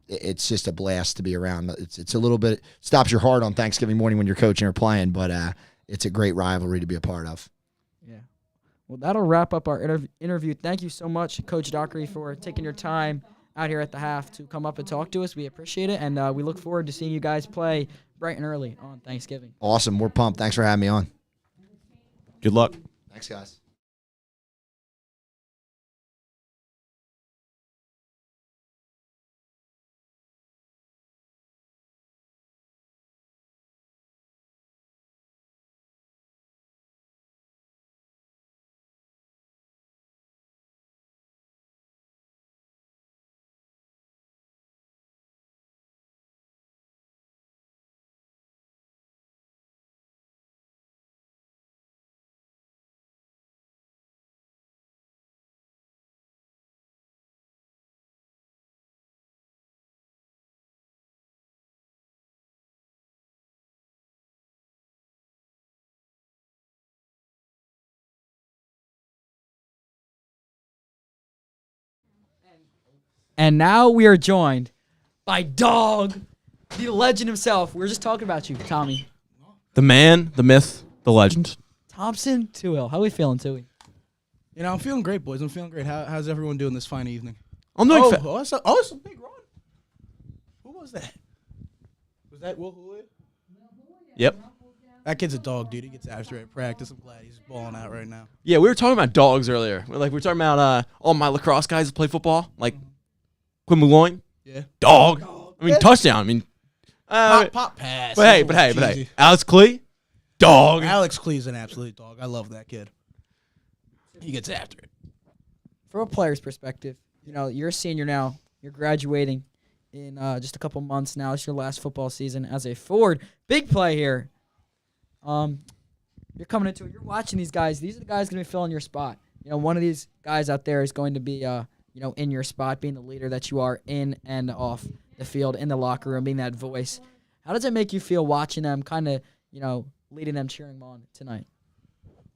It's just a blast to be around. It's a little bit stops your heart on Thanksgiving morning when you're coaching or playing, but it's a great rivalry to be a part of. Yeah. Well, that'll wrap up our interview. Thank you so much, Coach Dockery, for taking your time out here at the half to come up and talk to us. We appreciate it, and we look forward to seeing you guys play bright and early on Thanksgiving. Awesome. We're pumped. Thanks for having me on. Good luck. Thanks, guys. And now we are joined by Dog, the legend himself. We were just talking about you, Tommy. The man, the myth, the legend. Thompson Toohill. How we feeling, Toohill? I'm feeling great, boys. I'm feeling great. How's everyone doing this fine evening? I'm doing it's a big run. Who was that? Was that Will Hooley? Yep. That kid's a dog, dude. He gets after it at practice. I'm glad he's balling out right now. Yeah, we were talking about dogs earlier. We were talking about all my lacrosse guys that play football, like Quinn McGloin. Yeah. Dog. I mean, touchdown. I mean, Pop pass. but hey, Alex Klee, dog. Alex Klee's an absolute dog. I love that kid. He gets after it. From a player's perspective, you're a senior now. You're graduating in just a couple months now. It's your last football season as a forward. Big play here. You're coming into it. You're watching these guys. These are the guys going to be filling your spot. One of these guys out there is going to be, in your spot, being the leader that you are in and off the field, in the locker room, being that voice. How does it make you feel watching them, kind of, leading them, cheering them on tonight?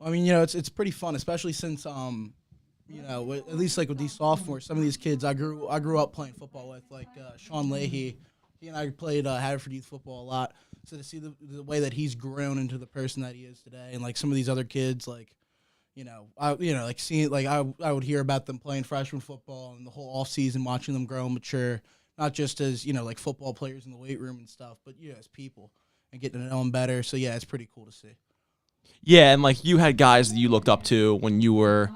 I mean, it's pretty fun, especially since at least like with these sophomores, some of these kids I grew up playing football with, like Sean Leahy. He and I played Haverford youth football a lot. So to see the way that he's grown into the person that he is today, and like some of these other kids, like I would hear about them playing freshman football and the whole off season, watching them grow and mature, not just as like football players in the weight room and stuff, but as people and getting to know them better. So yeah, it's pretty cool to see. Yeah, and like you had guys that you looked up to when you were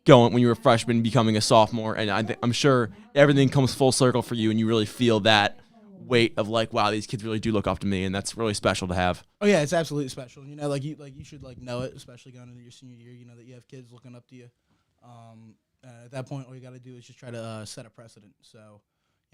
a freshman, becoming a sophomore, and I'm sure everything comes full circle for you, and you really feel that weight of like, wow, these kids really do look up to me, and that's really special to have. Oh yeah, it's absolutely special. You should know it, especially going into your senior year. That you have kids looking up to you. At that point, all you got to do is just try to set a precedent. So,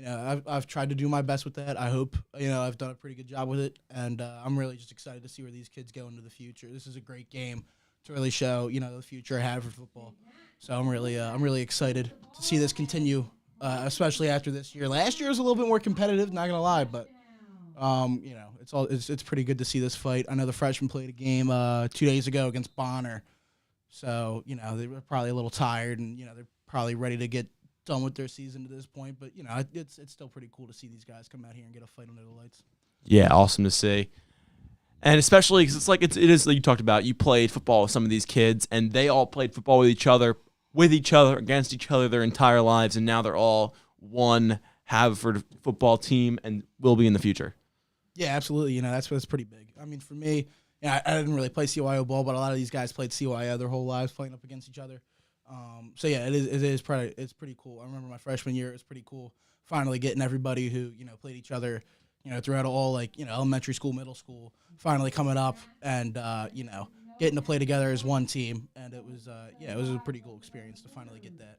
I've tried to do my best with that. I hope I've done a pretty good job with it, and I'm really just excited to see where these kids go into the future. This is a great game to really show the future I have for football. So I'm really excited to see this continue. Especially after this year. Last year was a little bit more competitive, not gonna lie, but it's pretty good to see this fight. I know the freshmen played a game 2 days ago against Bonner, so they were probably a little tired, and they're probably ready to get done with their season to this point. But it's still pretty cool to see these guys come out here and get a fight under the lights. Yeah, awesome to see. And especially because it is like you talked about. You played football with some of these kids, and they all played football with each other, against each other their entire lives, and now they're all one Haverford football team and will be in the future. Yeah, absolutely. That's pretty big. I mean, for me, I didn't really play CYO ball, but a lot of these guys played CYO their whole lives, playing up against each other. So yeah, it's pretty cool. I remember my freshman year; it was pretty cool. Finally getting everybody who played each other, throughout all elementary school, middle school, finally coming up and getting to play together as one team, and it was a pretty cool experience to finally get that.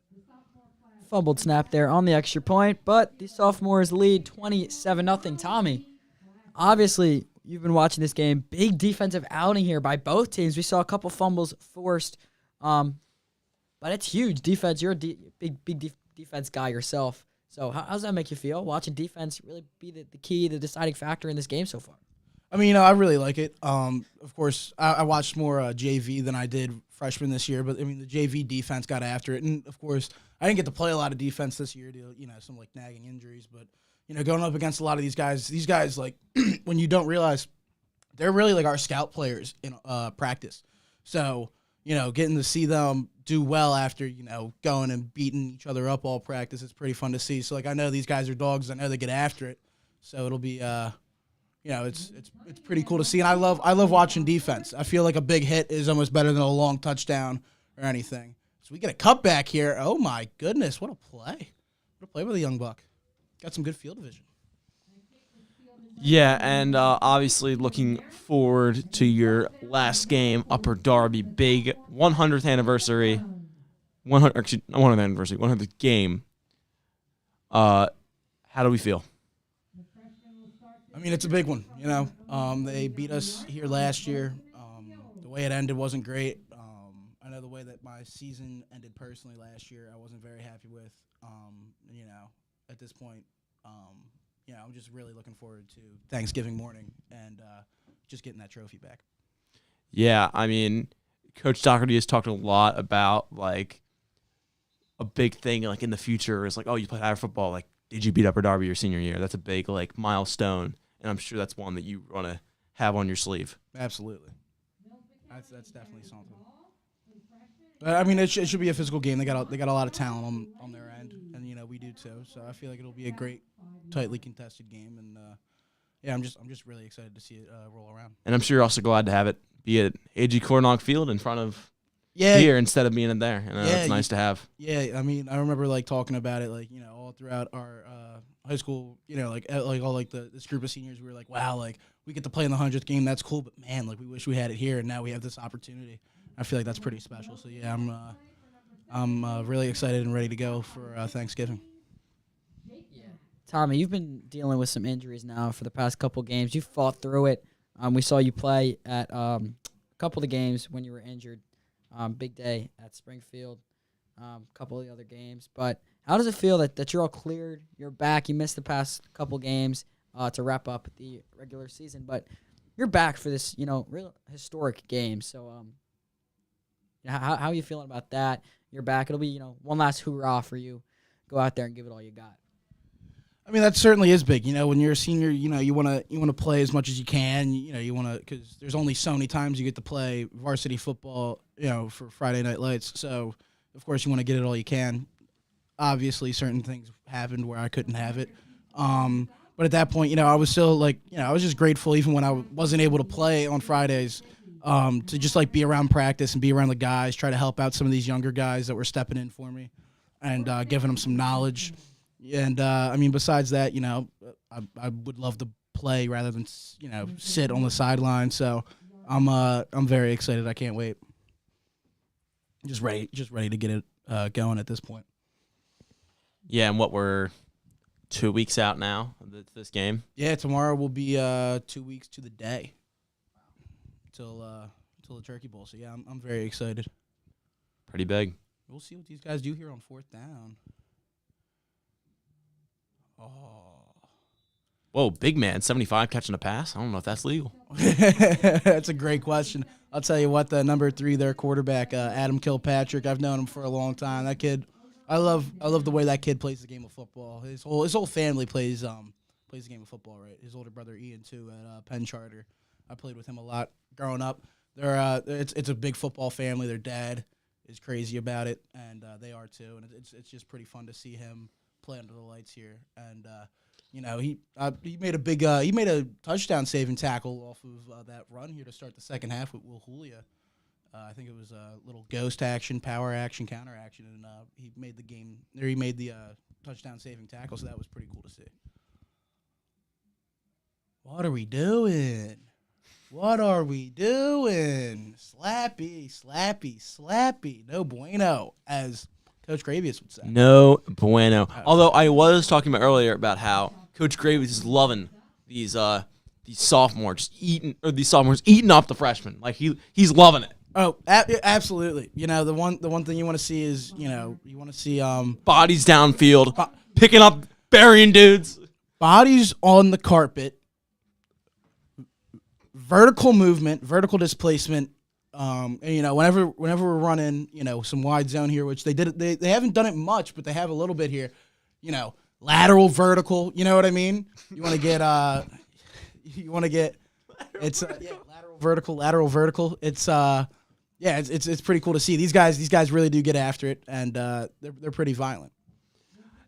Fumbled snap there on the extra point, but the sophomores lead 27-0. Tommy, obviously you've been watching this game. Big defensive outing here by both teams. We saw a couple fumbles forced, but it's huge defense. You're a big defense guy yourself. So how does that make you feel, watching defense really be the key, the deciding factor in this game so far? I mean, I really like it. Of course, I watched more JV than I did freshman this year, but I mean, the JV defense got after it, and of course, I didn't get to play a lot of defense this year due to some nagging injuries. But going up against a lot of these guys like when you don't realize they're really like our scout players in practice. So getting to see them do well after going and beating each other up all practice, it's pretty fun to see. So I know these guys are dogs. I know they get after it. So it'll be it's pretty cool to see, and I love watching defense. I feel like a big hit is almost better than a long touchdown or anything. So we get a cutback here. Oh my goodness, what a play! What a play by the young buck. Got some good field vision. Yeah, and obviously looking forward to your last game, Upper Darby, big 100th anniversary, 100th game. How do we feel? I mean, it's a big one, They beat us here last year. The way it ended wasn't great. I know the way that my season ended personally last year, I wasn't very happy with. At this point, I'm just really looking forward to Thanksgiving morning and just getting that trophy back. Yeah, I mean, Coach Dockery has talked a lot about, a big thing, in the future is, oh, you played higher football, did you beat Upper Darby your senior year? That's a big, milestone, and I'm sure that's one that you want to have on your sleeve. Absolutely. That's definitely something. But, I mean, it should be a physical game. They got a lot of talent on their end, and, we do too. So I feel like it'll be a great, tightly contested game, and, yeah, I'm just really excited to see it roll around. And I'm sure you're also glad to have it be at A.G. Cornock Field in front of Yeah, here instead of being in there. And Yeah, it's nice to have. yeah. I mean, I remember like talking about it, like all throughout our high school. Like all like this group of seniors, we were like, wow, like we get to play in the 100th game. That's cool, but man, like we wish we had it here, and now we have this opportunity. I feel like that's pretty special. So yeah, I'm really excited and ready to go for Thanksgiving. Tommy, you've been dealing with some injuries now for the past couple games. You fought through it. We saw you play at a couple of the games when you were injured. Big day at Springfield, couple of the other games. But how does it feel that you're all cleared, you're back, you missed the past couple games to wrap up the regular season, but you're back for this, real historic game. So how are you feeling about that? You're back. It'll be, one last hoorah for you. Go out there and give it all you got. I mean, that certainly is big. When you're a senior, you want to play as much as you can. You want to, because there's only so many times you get to play varsity football, for Friday Night Lights. So, of course, you want to get it all you can. Obviously, certain things happened where I couldn't have it. But at that point, I was still I was just grateful even when I wasn't able to play on Fridays, to just be around practice and be around the guys, try to help out some of these younger guys that were stepping in for me, and giving them some knowledge. And I mean, besides that, I would love to play rather than sit on the sideline. So I'm very excited. I can't wait. Just ready to get it going at this point. Yeah, and we're 2 weeks out now of this game. Yeah, tomorrow will be 2 weeks to the day till the Turkey Bowl. So yeah, I'm very excited. Pretty big. We'll see what these guys do here on 4th down. Oh. Whoa, big man, 75 catching a pass. I don't know if that's legal. That's a great question. I'll tell you what, the number 3, their quarterback, Adam Kilpatrick. I've known him for a long time. That kid, I love the way that kid plays the game of football. His whole family plays the game of football, right? His older brother Ian too at Penn Charter. I played with him a lot growing up. It's a big football family. Their dad is crazy about it, and they are too. And it's just pretty fun to see him play under the lights here. And he made a touchdown saving tackle off of that run here to start the second half with Will Julia. I think it was a little ghost action, power action, counter action, and he made the touchdown saving tackle. So that was pretty cool to see. What are we doing? Slappy. No bueno, as Coach Gravius would say. No bueno. Although I was talking about earlier about how Coach Gravius is loving these sophomores eating up the freshmen. Like he's loving it. Oh, absolutely. The one thing you want to see is you want to see bodies downfield, picking up, burying dudes. Bodies on the carpet. Vertical movement, vertical displacement. And, whenever we're running, some wide zone here, which they did, they haven't done it much, but they have a little bit here. Lateral, vertical. You know what I mean? You want to get, it's lateral, vertical. It's it's pretty cool to see. These guys really do get after it, and they're pretty violent.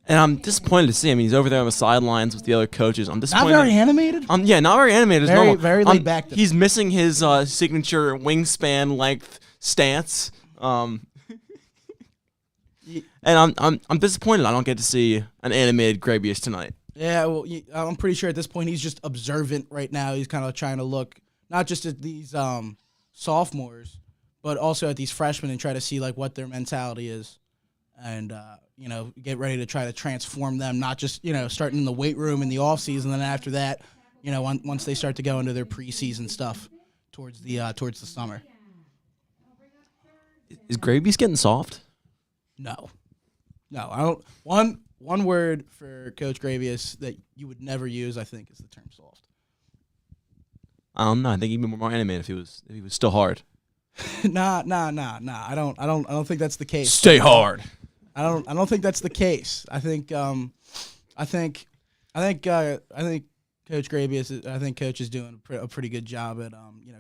And I'm disappointed to see him. He's over there on the sidelines with the other coaches. I'm disappointed. Not very animated? Yeah, not very animated. Very laid back. He's missing his signature wingspan length stance. And I'm disappointed I don't get to see an animated Gravius tonight. Yeah, well, I'm pretty sure at this point he's just observant right now. He's kind of trying to look not just at these sophomores, but also at these freshmen and try to see what their mentality is. And get ready to try to transform them, not just starting in the weight room in the off season, and then after that, once they start to go into their preseason stuff towards the summer. Is Gravius getting soft? No, I don't. One word for Coach Gravius that you would never use, I think, is the term soft. I don't know. I think he'd be more animated if he was still hard. Nah. I don't think that's the case. Stay hard. I don't think that's the case. I think Coach Gravius. I think Coach is doing a pretty good job at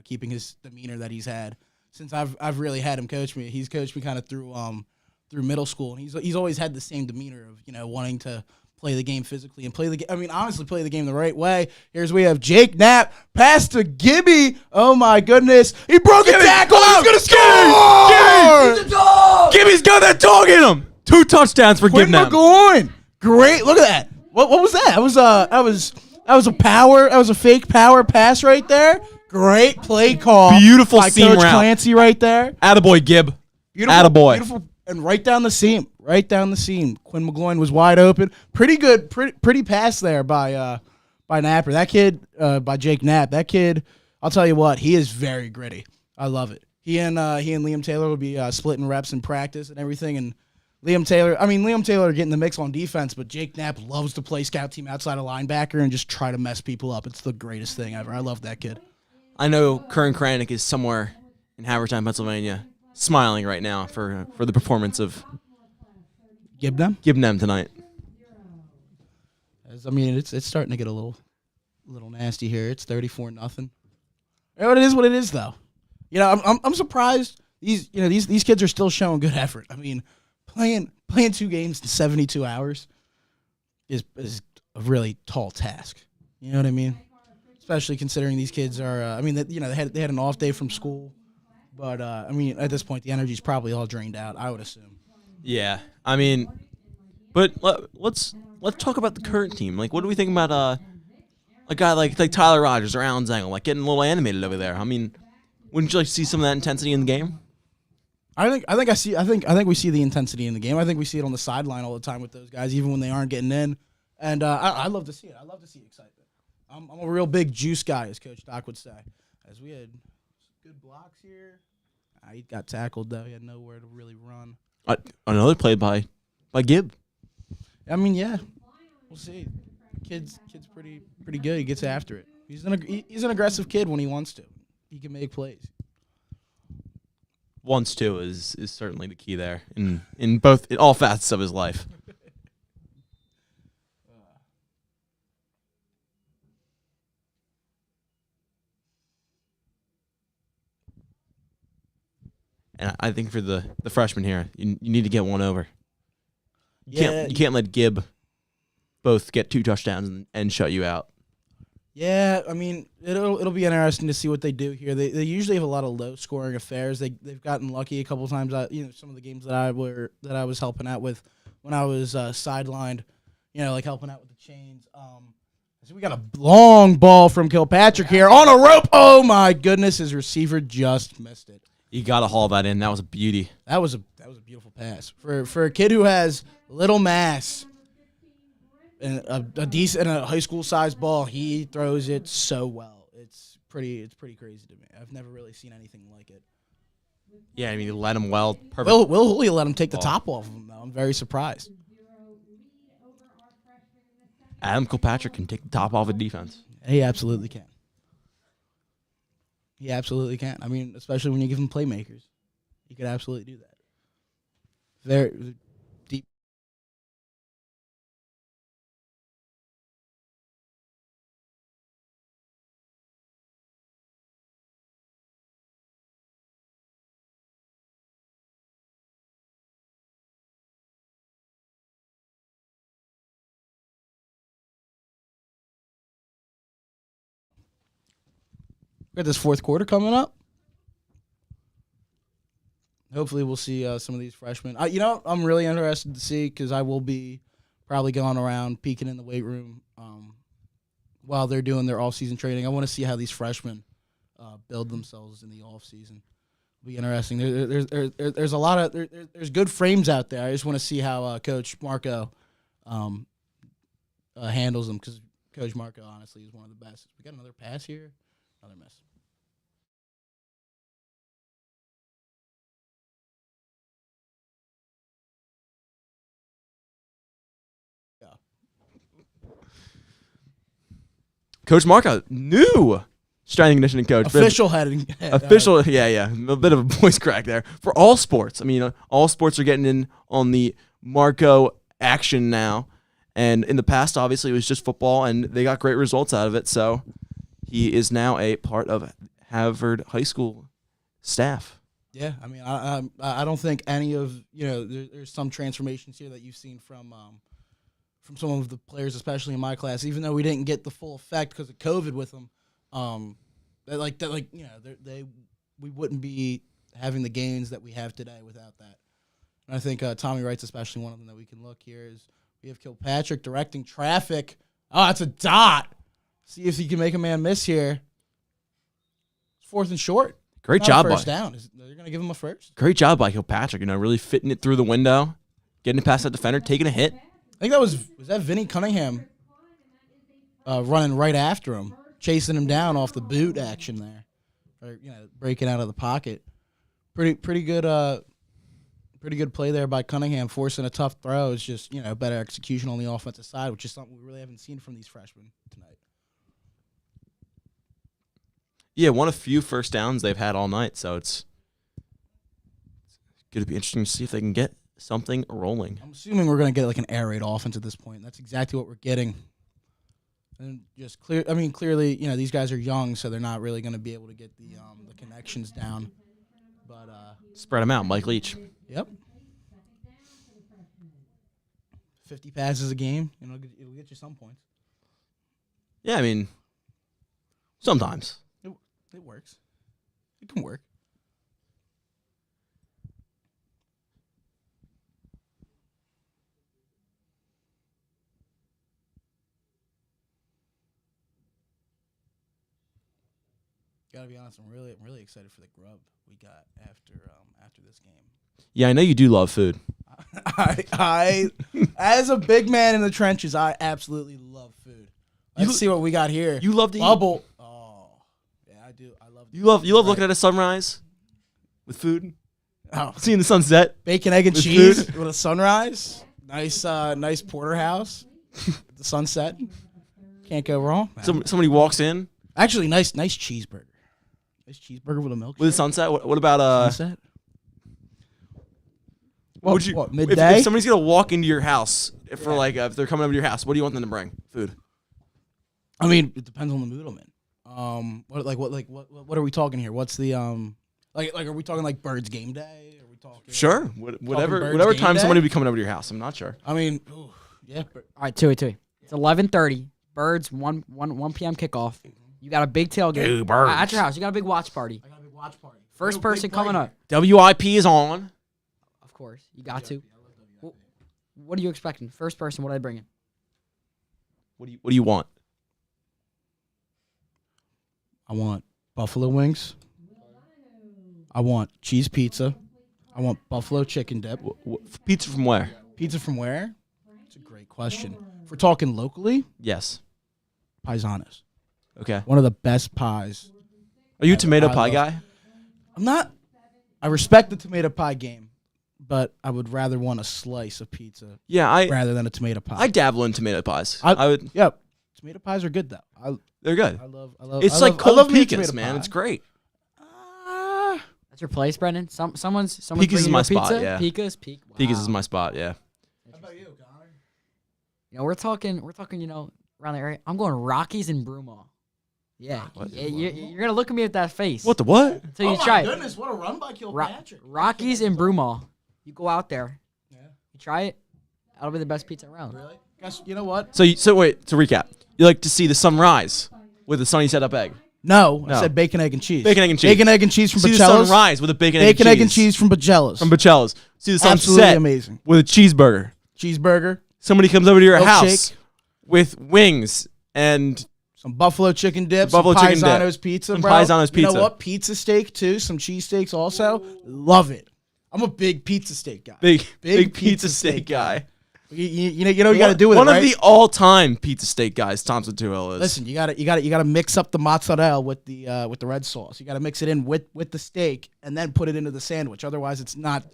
keeping his demeanor that he's had since I've really had him coach me. He's coached me kind of through middle school, and he's always had the same demeanor of wanting to play the game physically and play the game. I mean, honestly, play the game the right way. Here's we have Jake Knapp pass to Gibby. Oh my goodness, he broke a tackle. He's gonna score. Gibby's a dog. Gibby's got that dog in him. 2 touchdowns for Quinn Knapp. McGowan. Great. Look at that. What was that? That was a power. That was a fake power pass right there. Great play call. Beautiful by seam Coach route. Clancy right there. Attaboy, Gib. Beautiful, Attaboy. beautiful, and right down the seam. Right down the seam. Quinn McGloin was wide open. Pretty good, pretty pass there by Napper. That kid, by Jake Knapp. That kid, I'll tell you what, he is very gritty. I love it. He and Liam Taylor will be splitting reps in practice and everything. And Liam Taylor getting the mix on defense, but Jake Knapp loves to play scout team outside of linebacker and just try to mess people up. It's the greatest thing ever. I love that kid. I know Kern Kranick is somewhere in Haverford, Pennsylvania, smiling right now for the performance of Gibnam tonight. I mean, it's starting to get a little nasty here. It's 34-0. It is what it is, though. You know, I'm surprised these kids are still showing good effort. I mean, playing 2 games in 72 hours is a really tall task. You know what I mean? Especially considering these kids are. They had an off day from school, but I mean, at this point, the energy's probably all drained out. I would assume. Yeah, I mean, but let's talk about the current team. Like, what do we think about a guy like Tyler Rogers or Alan Zengel, like getting a little animated over there? I mean, wouldn't you like to see some of that intensity in the game? I think we see the intensity in the game. I think we see it on the sideline all the time with those guys, even when they aren't getting in. And I love to see it. I love to see excitement. I'm a real big juice guy, as Coach Doc would say. As we had good blocks here. He got tackled though. He had nowhere to really run. Another play by Gibb. I mean, yeah, we'll see. Kid's pretty good. He gets after it. He's an aggressive kid when he wants to. He can make plays. Wants to is certainly the key there in all facets of his life. And I think for the freshman here, you need to get one over. You can't let Gibb both get 2 touchdowns and shut you out. Yeah, I mean, it'll be interesting to see what they do here. They usually have a lot of low scoring affairs. They've gotten lucky a couple times. Some of the games that I was helping out with when I was sidelined, like helping out with the chains. So we got a long ball from Kilpatrick here on a rope. Oh my goodness, his receiver just missed it. You got to haul that in. That was a beauty. That was a beautiful pass for a kid who has little mass and a decent high school sized ball. He throws it so well. It's pretty crazy to me. I've never really seen anything like it. Yeah, I mean, you let him well. Perfect. Will Hooley let him take the top off of him though. I'm very surprised. Adam Kilpatrick can take the top off of defense. He absolutely can. He absolutely can. I mean, especially when you give him playmakers. He could absolutely do that. Very deep. We got this fourth quarter coming up. Hopefully, we'll see some of these freshmen. I'm really interested to see because I will be probably going around peeking in the weight room while they're doing their off-season training. I want to see how these freshmen build themselves in the off-season. It'll be interesting. There's a lot of there's good frames out there. I just want to see how Coach Marco handles them because Coach Marco honestly is one of the best. We got another pass here, another miss. Coach Marco, new strength and conditioning coach. Official heading. Official, yeah. A bit of a voice crack there. For all sports. I mean, all sports are getting in on the Marco action now. And in the past, obviously, it was just football, and they got great results out of it. So he is now a part of Haverford High School staff. Yeah, I mean, I don't think any of there's some transformations here that you've seen from some of the players, especially in my class, even though we didn't get the full effect because of COVID with them. We wouldn't be having the gains that we have today without that. And I think Tommy Wright's especially one of them that we can look here is we have Kilpatrick directing traffic. Oh, it's a dot. See if he can make a man miss here. It's 4th and short. Great Not job a first by down. They're going to give him a first. Great job by Kilpatrick. Really fitting it through the window, getting it past that defender, taking a hit. I think that was that Vinny Cunningham running right after him, chasing him down off the boot action there, or breaking out of the pocket. Pretty good play there by Cunningham, forcing a tough throw. It's just better execution on the offensive side, which is something we really haven't seen from these freshmen tonight. Yeah, one of few first downs they've had all night, so it's going to be interesting to see if they can get something rolling. I'm assuming we're going to get like an air raid offense at this point. That's exactly what we're getting. And just clearly, these guys are young, so they're not really going to be able to get the connections down. But spread them out, Mike Leach. Yep. 50 passes a game, it'll get you some points. Yeah, sometimes. It works. It can work. Gotta be honest, I'm really excited for the grub we got after this game. Yeah, I know you do love food. I as a big man in the trenches, I absolutely love food. Let's see what we got here. You love to bubble. Oh, yeah, I do. I love. You love looking at a sunrise with food. Oh, seeing the sunset, bacon, egg, and with cheese food. with a sunrise. Nice porterhouse. The sunset. Can't go wrong. Somebody walks in Actually, nice cheeseburger. Nice cheeseburger with a milkshake. with a sunset. What about sunset? What, midday? If somebody's gonna walk into your house if they're coming over to your house, what do you want them to bring? Food. It depends on the mood I'm in. What are we talking here? What's the are we talking like Birds game day? Are we talking Sure. Whatever game time day? somebody will be coming over to your house. I'm not sure. Yeah. All right, Toohill. It's 11:30. Birds 1 p.m. kickoff. You got a big tailgate Ooh, Birds. at your house. You got a big watch party. I got a big watch party. First person coming up. WIP is on. Of course, you got to. What are you expecting? First person, what are they bringing? What do you want? I want buffalo wings. I want cheese pizza. I want buffalo chicken dip. Pizza from where? Pizza from where? It's a great question. If we're talking locally, Yes. Paisanos. Okay. One of the best pies. Are you a tomato I pie love- guy? I'm not. I respect the tomato pie game, but I would rather want a slice of pizza Yeah, rather than a tomato pie. I dabble in tomato pies. I- I would. Yep. Tomato pies are good though. They're good. I love. It's I like love, cold I love me a pecans, tomato man. pie. It's great. That's your place, Brendan. Someone's Pika's bringing is you my a spot, pizza? yeah. Pika's. Pecans Wow. is my spot. Yeah. How about you, Connor? We're talking. Around the area. I'm going Rockies and Broomall. Yeah, What? you're gonna look at me with that face. What the what? Until you try it. Goodness, what a run by Kilpatrick. Rockies and Broomall. You go out there. Yeah. You try it. That'll be the best pizza around. Really? Guess you know what? So wait, to recap, you like to see the sunrise with a sunny set up egg. No, No. I said bacon, egg, and cheese. Bacon, egg, and cheese. Bacon, egg, and cheese from See the Bacella's. sunrise with a bacon, Bacon, egg, and cheese. cheese from Bacella's. From Bacella's. See the Absolutely sunset amazing. with a cheeseburger. Cheeseburger, Somebody comes over to your Milkshake. house with wings and some buffalo chicken dip, Buffalo some chicken dip. Paisanos pizza, Some bro. Paisanos You know pizza. what? Pizza steak too. Some cheesesteaks also. Love it. I'm a big pizza steak guy. big Big pizza pizza steak steak guy. You know you got to do with One it, right? of the all-time pizza steak guys, Thompson Toohill is. Listen, you got to mix up the mozzarella with the red sauce. You got to mix it in with the steak and then put it into the sandwich. Otherwise, it's not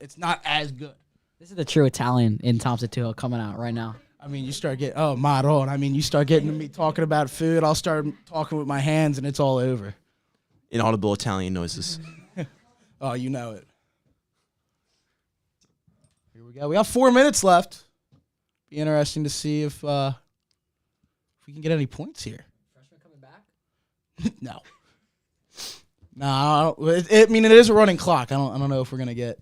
as good. This is the true Italian in Thompson Toohill coming out right now. I mean, you start getting Maron. I mean, you start getting to me talking about food. I'll start talking with my hands, and it's all over. Inaudible Italian noises. Oh, you know it. Here we go. We have 4 minutes left. Be interesting to see if we can get any points here. Freshman coming back? No. No, I mean it is a running clock. I don't know if we're gonna get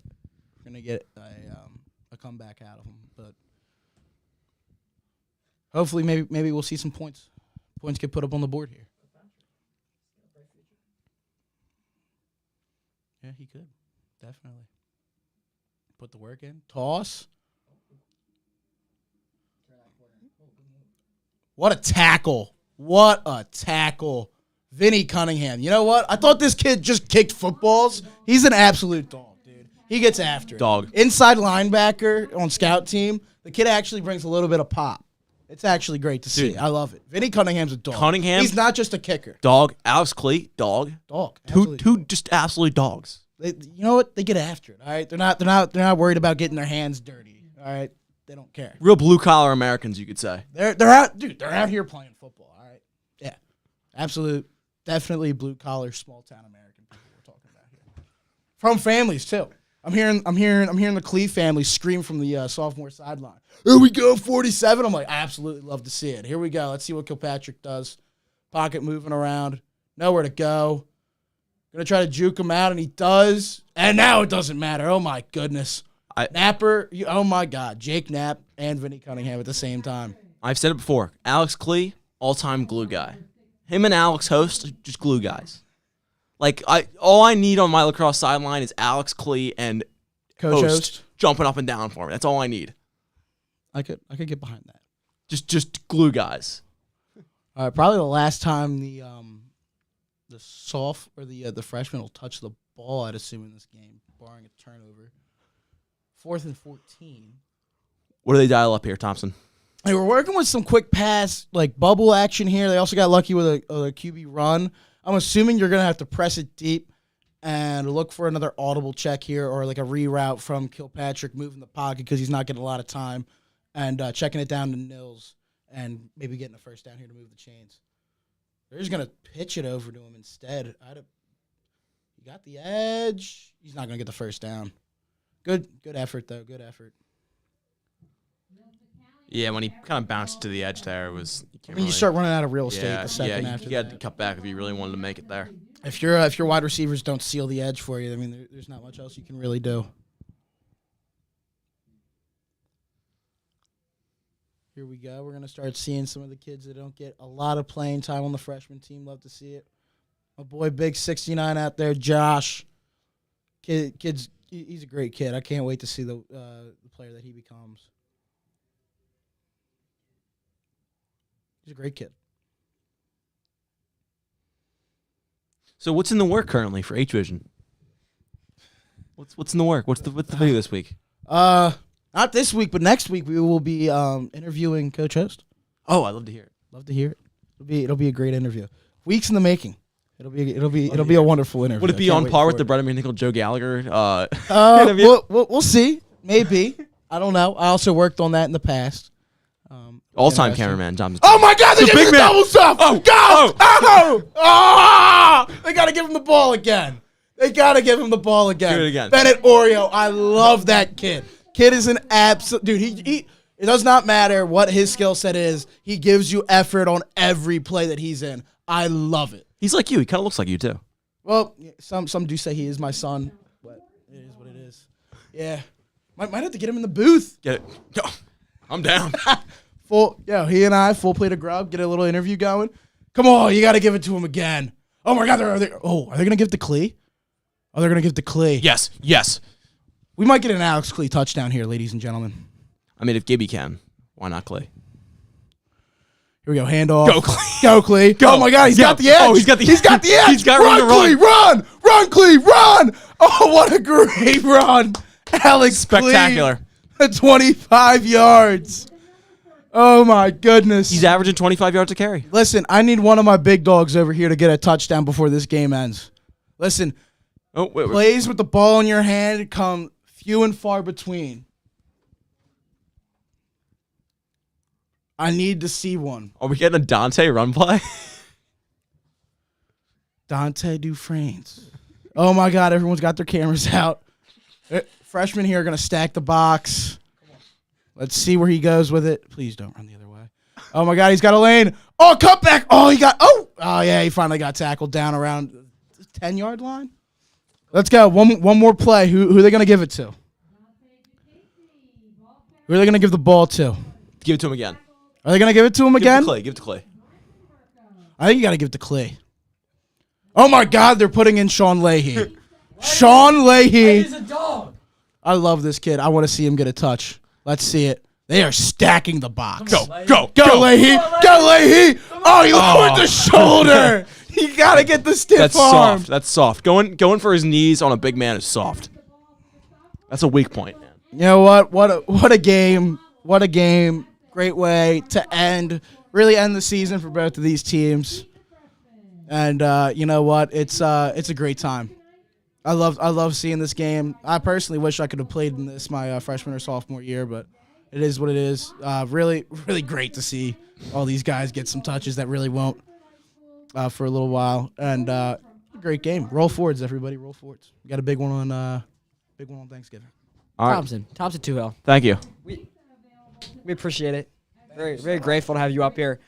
a comeback out of them, but hopefully maybe we'll see some points. Points get put up on the board here. Yeah, he could. Definitely. Put the work in. Toss. What a tackle. What a tackle. Vinny Cunningham. You know what? I thought this kid just kicked footballs. He's an absolute dog, dude. He gets after it. Dog. Inside linebacker on scout team. The kid actually brings a little bit of pop. It's actually great to see. Dude. I love it. Vinny Cunningham's a dog. Cunningham? He's not just a kicker. Dog. Alex Clee, dog. Dog. Two just absolute dogs. You know what? They get after it. All right. They're not worried about getting their hands dirty. All right. They don't care. Real blue collar Americans, you could say. They're out, dude. They're out here playing football. All right. Yeah. Absolute. Definitely blue collar, small town American people we're talking about here. From families too. I'm hearing the Cleve family scream from the sophomore sideline. Here we go, 47. I'm like, I absolutely love to see it. Here we go. Let's see what Kilpatrick does. Pocket moving around, nowhere to go. Gonna try to juke him out, and he does. And now it doesn't matter. Oh my goodness. Napper. Oh my God. Jake Knapp and Vinny Cunningham at the same time. I've said it before. Alex Clee, all-time glue guy. Him and Alex Host, just glue guys. Like, all I need on my lacrosse sideline is Alex Clee and Coach Host jumping up and down for me. That's all I need. I could get behind that. Just glue guys. Probably the last time the freshman will touch the ball, I'd assume, in this game, barring a turnover. 4th and 14. What do they dial up here, Thompson? They were working with some quick pass, like bubble action here. They also got lucky with a QB run. I'm assuming you're going to have to press it deep and look for another audible check here, or like a reroute from Kilpatrick moving the pocket because he's not getting a lot of time, and checking it down to Nils and maybe getting a first down here to move the chains. They're just going to pitch it over to him instead. He got the edge. He's not going to get the first down. Good effort, though. Good effort. Yeah, when he kind of bounced to the edge there, it was. You start running out of real estate the second after you had to cut back if you really wanted to make it there. If your wide receivers don't seal the edge for you, I mean, there's not much else you can really do. Here we go. We're going to start seeing some of the kids that don't get a lot of playing time on the freshman team. Love to see it. My boy, Big 69 out there, Josh. He's a great kid. I can't wait to see the player that he becomes. He's a great kid. So what's in the work currently for H-Vision? What's in the work? What's the video this week? Not this week, but next week we will be interviewing Coach Host. Oh, I'd love to hear it. Love to hear it. It'll be a great interview. Weeks in the making. It'll be a wonderful interview. Would it be on par with the Brett Nickel Joe Gallagher interview? We'll see. Maybe. I don't know. I also worked on that in the past. All-time cameraman, John. Oh my God! They The give big him the man. double stuff. Go! They gotta give him the ball again. Give it again. Bennett Oreo. I love that kid. Kid is an absolute dude. He it does not matter what his skill set is. He gives you effort on every play that he's in. I love it. He's like you. He kind of looks like you too. Well, some do say he is my son, but it is what it is. Yeah, might have to get him in the booth. Get it? Yo, I'm down. He and I full plate of grub. Get a little interview going. Come on, you got to give it to him again. Oh my God, are they gonna give it to Clee? Oh, they're gonna give it to Clee. Yes. We might get an Alex Clee touchdown here, ladies and gentlemen. I mean, if Gibby can, why not Clay? Here we go. Handoff. Go, Clee. Go, Clee. Go. Oh my God, he's got the edge. Oh, he's got the edge. He's got He's got run, room to Clee, run. Run, Clee, run. Oh, what a great run. Alex Spectacular. Clee at 25 yards. Oh my goodness. He's averaging 25 yards a carry. Listen, I need one of my big dogs over here to get a touchdown before this game ends. Listen, plays with the ball in your hand come few and far between. I need to see one. Are we getting a Dante run play? Dante Dufresne's. Oh my God, everyone's got their cameras out. Freshmen here are going to stack the box. Let's see where he goes with it. Please don't run the other way. Oh my God, he's got a lane. Oh, cutback. Oh, yeah, he finally got tackled down around the 10-yard line. Let's go. One more play. Who are they going to give it to? Who are they going to give the ball to? Give it to him again. Are they gonna give it to him again? Give it to Clay. I think you got to give it to Clay. Oh my God, they're putting in Sean Leahy. Sean Leahy. He's a dog. I love this kid. I want to see him get a touch. Let's see it. They are stacking the box. Go. Go, Leahy. Go, Leahy. Oh, he lowered the shoulder. You got to get the stiff That's arm. soft. That's soft. Going for his knees on a big man is soft. That's a weak point, man. You know what? What a game. What a game. Great way to really end the season for both of these teams. And you know what? It's a great time. I love seeing this game. I personally wish I could have played in this my freshman or sophomore year, but it is what it is. Really great to see all these guys get some touches that really won't for a little while. And great game. Roll forwards, everybody. Roll forwards. We got a big one on Thanksgiving. All right. Thompson Toohill. Thank you. We appreciate it. Very grateful to have you up here.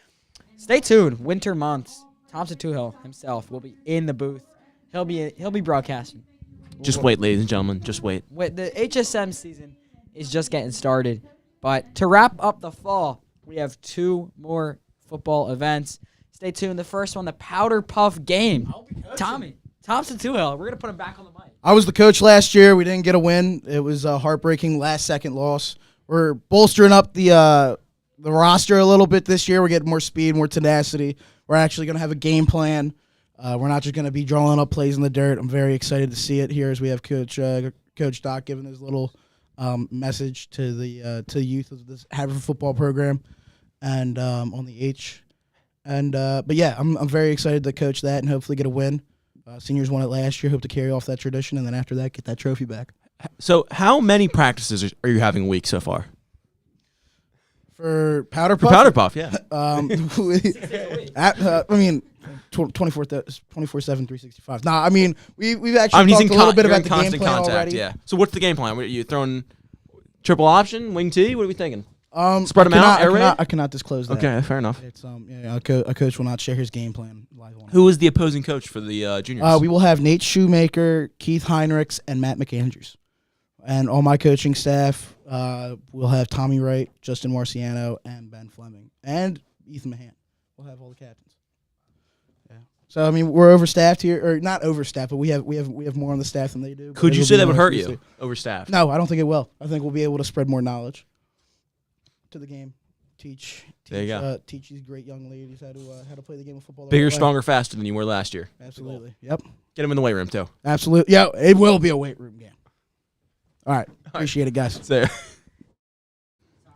Stay tuned. Winter months. Thompson Toohill himself will be in the booth. He'll be broadcasting. Just wait, ladies and gentlemen. Just wait. The HSM season is just getting started, but to wrap up the fall, we have 2 more football events. Stay tuned. The first one, the Powder Puff Game. Thompson Toohill. We're gonna put him back on the mic. I was the coach last year. We didn't get a win. It was a heartbreaking last-second loss. We're bolstering up the roster a little bit this year. We're getting more speed, more tenacity. We're actually going to have a game plan. We're not just going to be drawing up plays in the dirt. I'm very excited to see it here as we have Coach Doc giving his little message to the youth of this Haverford football program and on the H. And but yeah, I'm very excited to coach that and hopefully get a win. Seniors won it last year. Hope to carry off that tradition, and then after that, get that trophy back. So, how many practices are you having a week so far? For Powder Puff? For Powder Puff, yeah. I mean, 24/7, 365. Nah, I mean, we've actually talked a little bit about the game plan already. Yeah. So, what's the game plan? Are you throwing triple option, wing T? What are we thinking? Spread them out, air raid? I cannot disclose that. Okay, fair enough. It's a coach will not share his game plan live on. Who is the opposing coach for the juniors? We will have Nate Shoemaker, Keith Heinrichs, and Matt McAndrews. And all my coaching staff, we'll have Tommy Wright, Justin Marciano, and Ben Fleming, and Ethan Mahan. We'll have all the captains. Yeah. So I mean, we're overstaffed here, or not overstaffed, but we have more on the staff than they do. Could you say that would hurt you? Overstaffed? No, I don't think it will. I think we'll be able to spread more knowledge to the game. Teach these great young ladies how to play the game of football. Bigger, stronger, faster than you were last year. Absolutely. Yep. Get them in the weight room too. Absolutely. Yeah, it will be a weight room game. All right. Appreciate it, guys. It's there.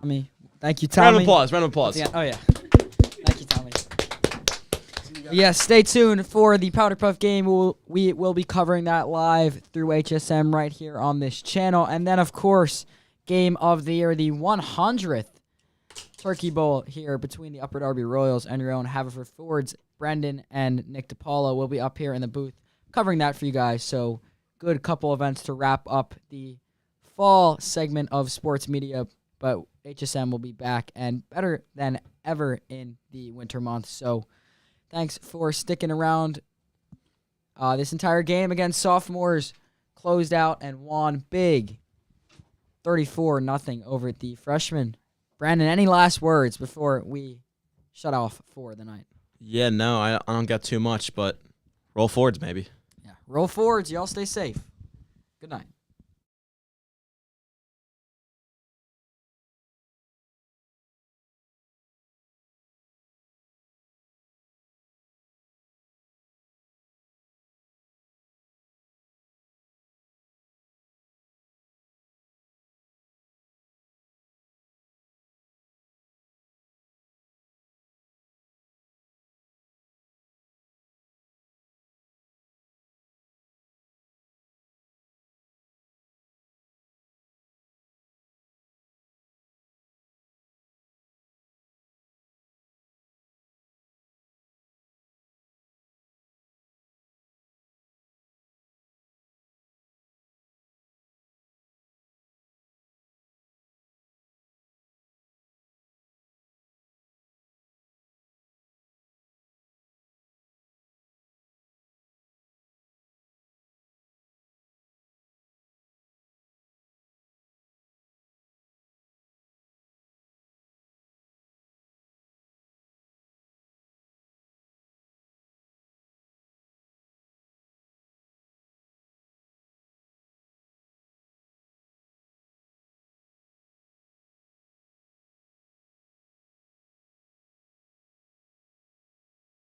Tommy. Thank you, Tommy. Round of applause. Oh, yeah. Thank you, Tommy. Yeah, stay tuned for the Powder Puff game. We will be covering that live through HSM right here on this channel. And then, of course, game of the year, the 100th Turkey Bowl here between the Upper Darby Royals and your own Haverford Fords. Brendan and Nick DiPaolo will be up here in the booth covering that for you guys. So, good couple events to wrap up the fall segment of sports media, but HSM will be back and better than ever in the winter months. So thanks for sticking around. This entire game against Sophomores closed out and won big 34-0 over the freshmen. Brandon, any last words before we shut off for the night? Yeah, no, I don't got too much, but roll forwards maybe. Yeah, roll forwards. Y'all stay safe. Good night.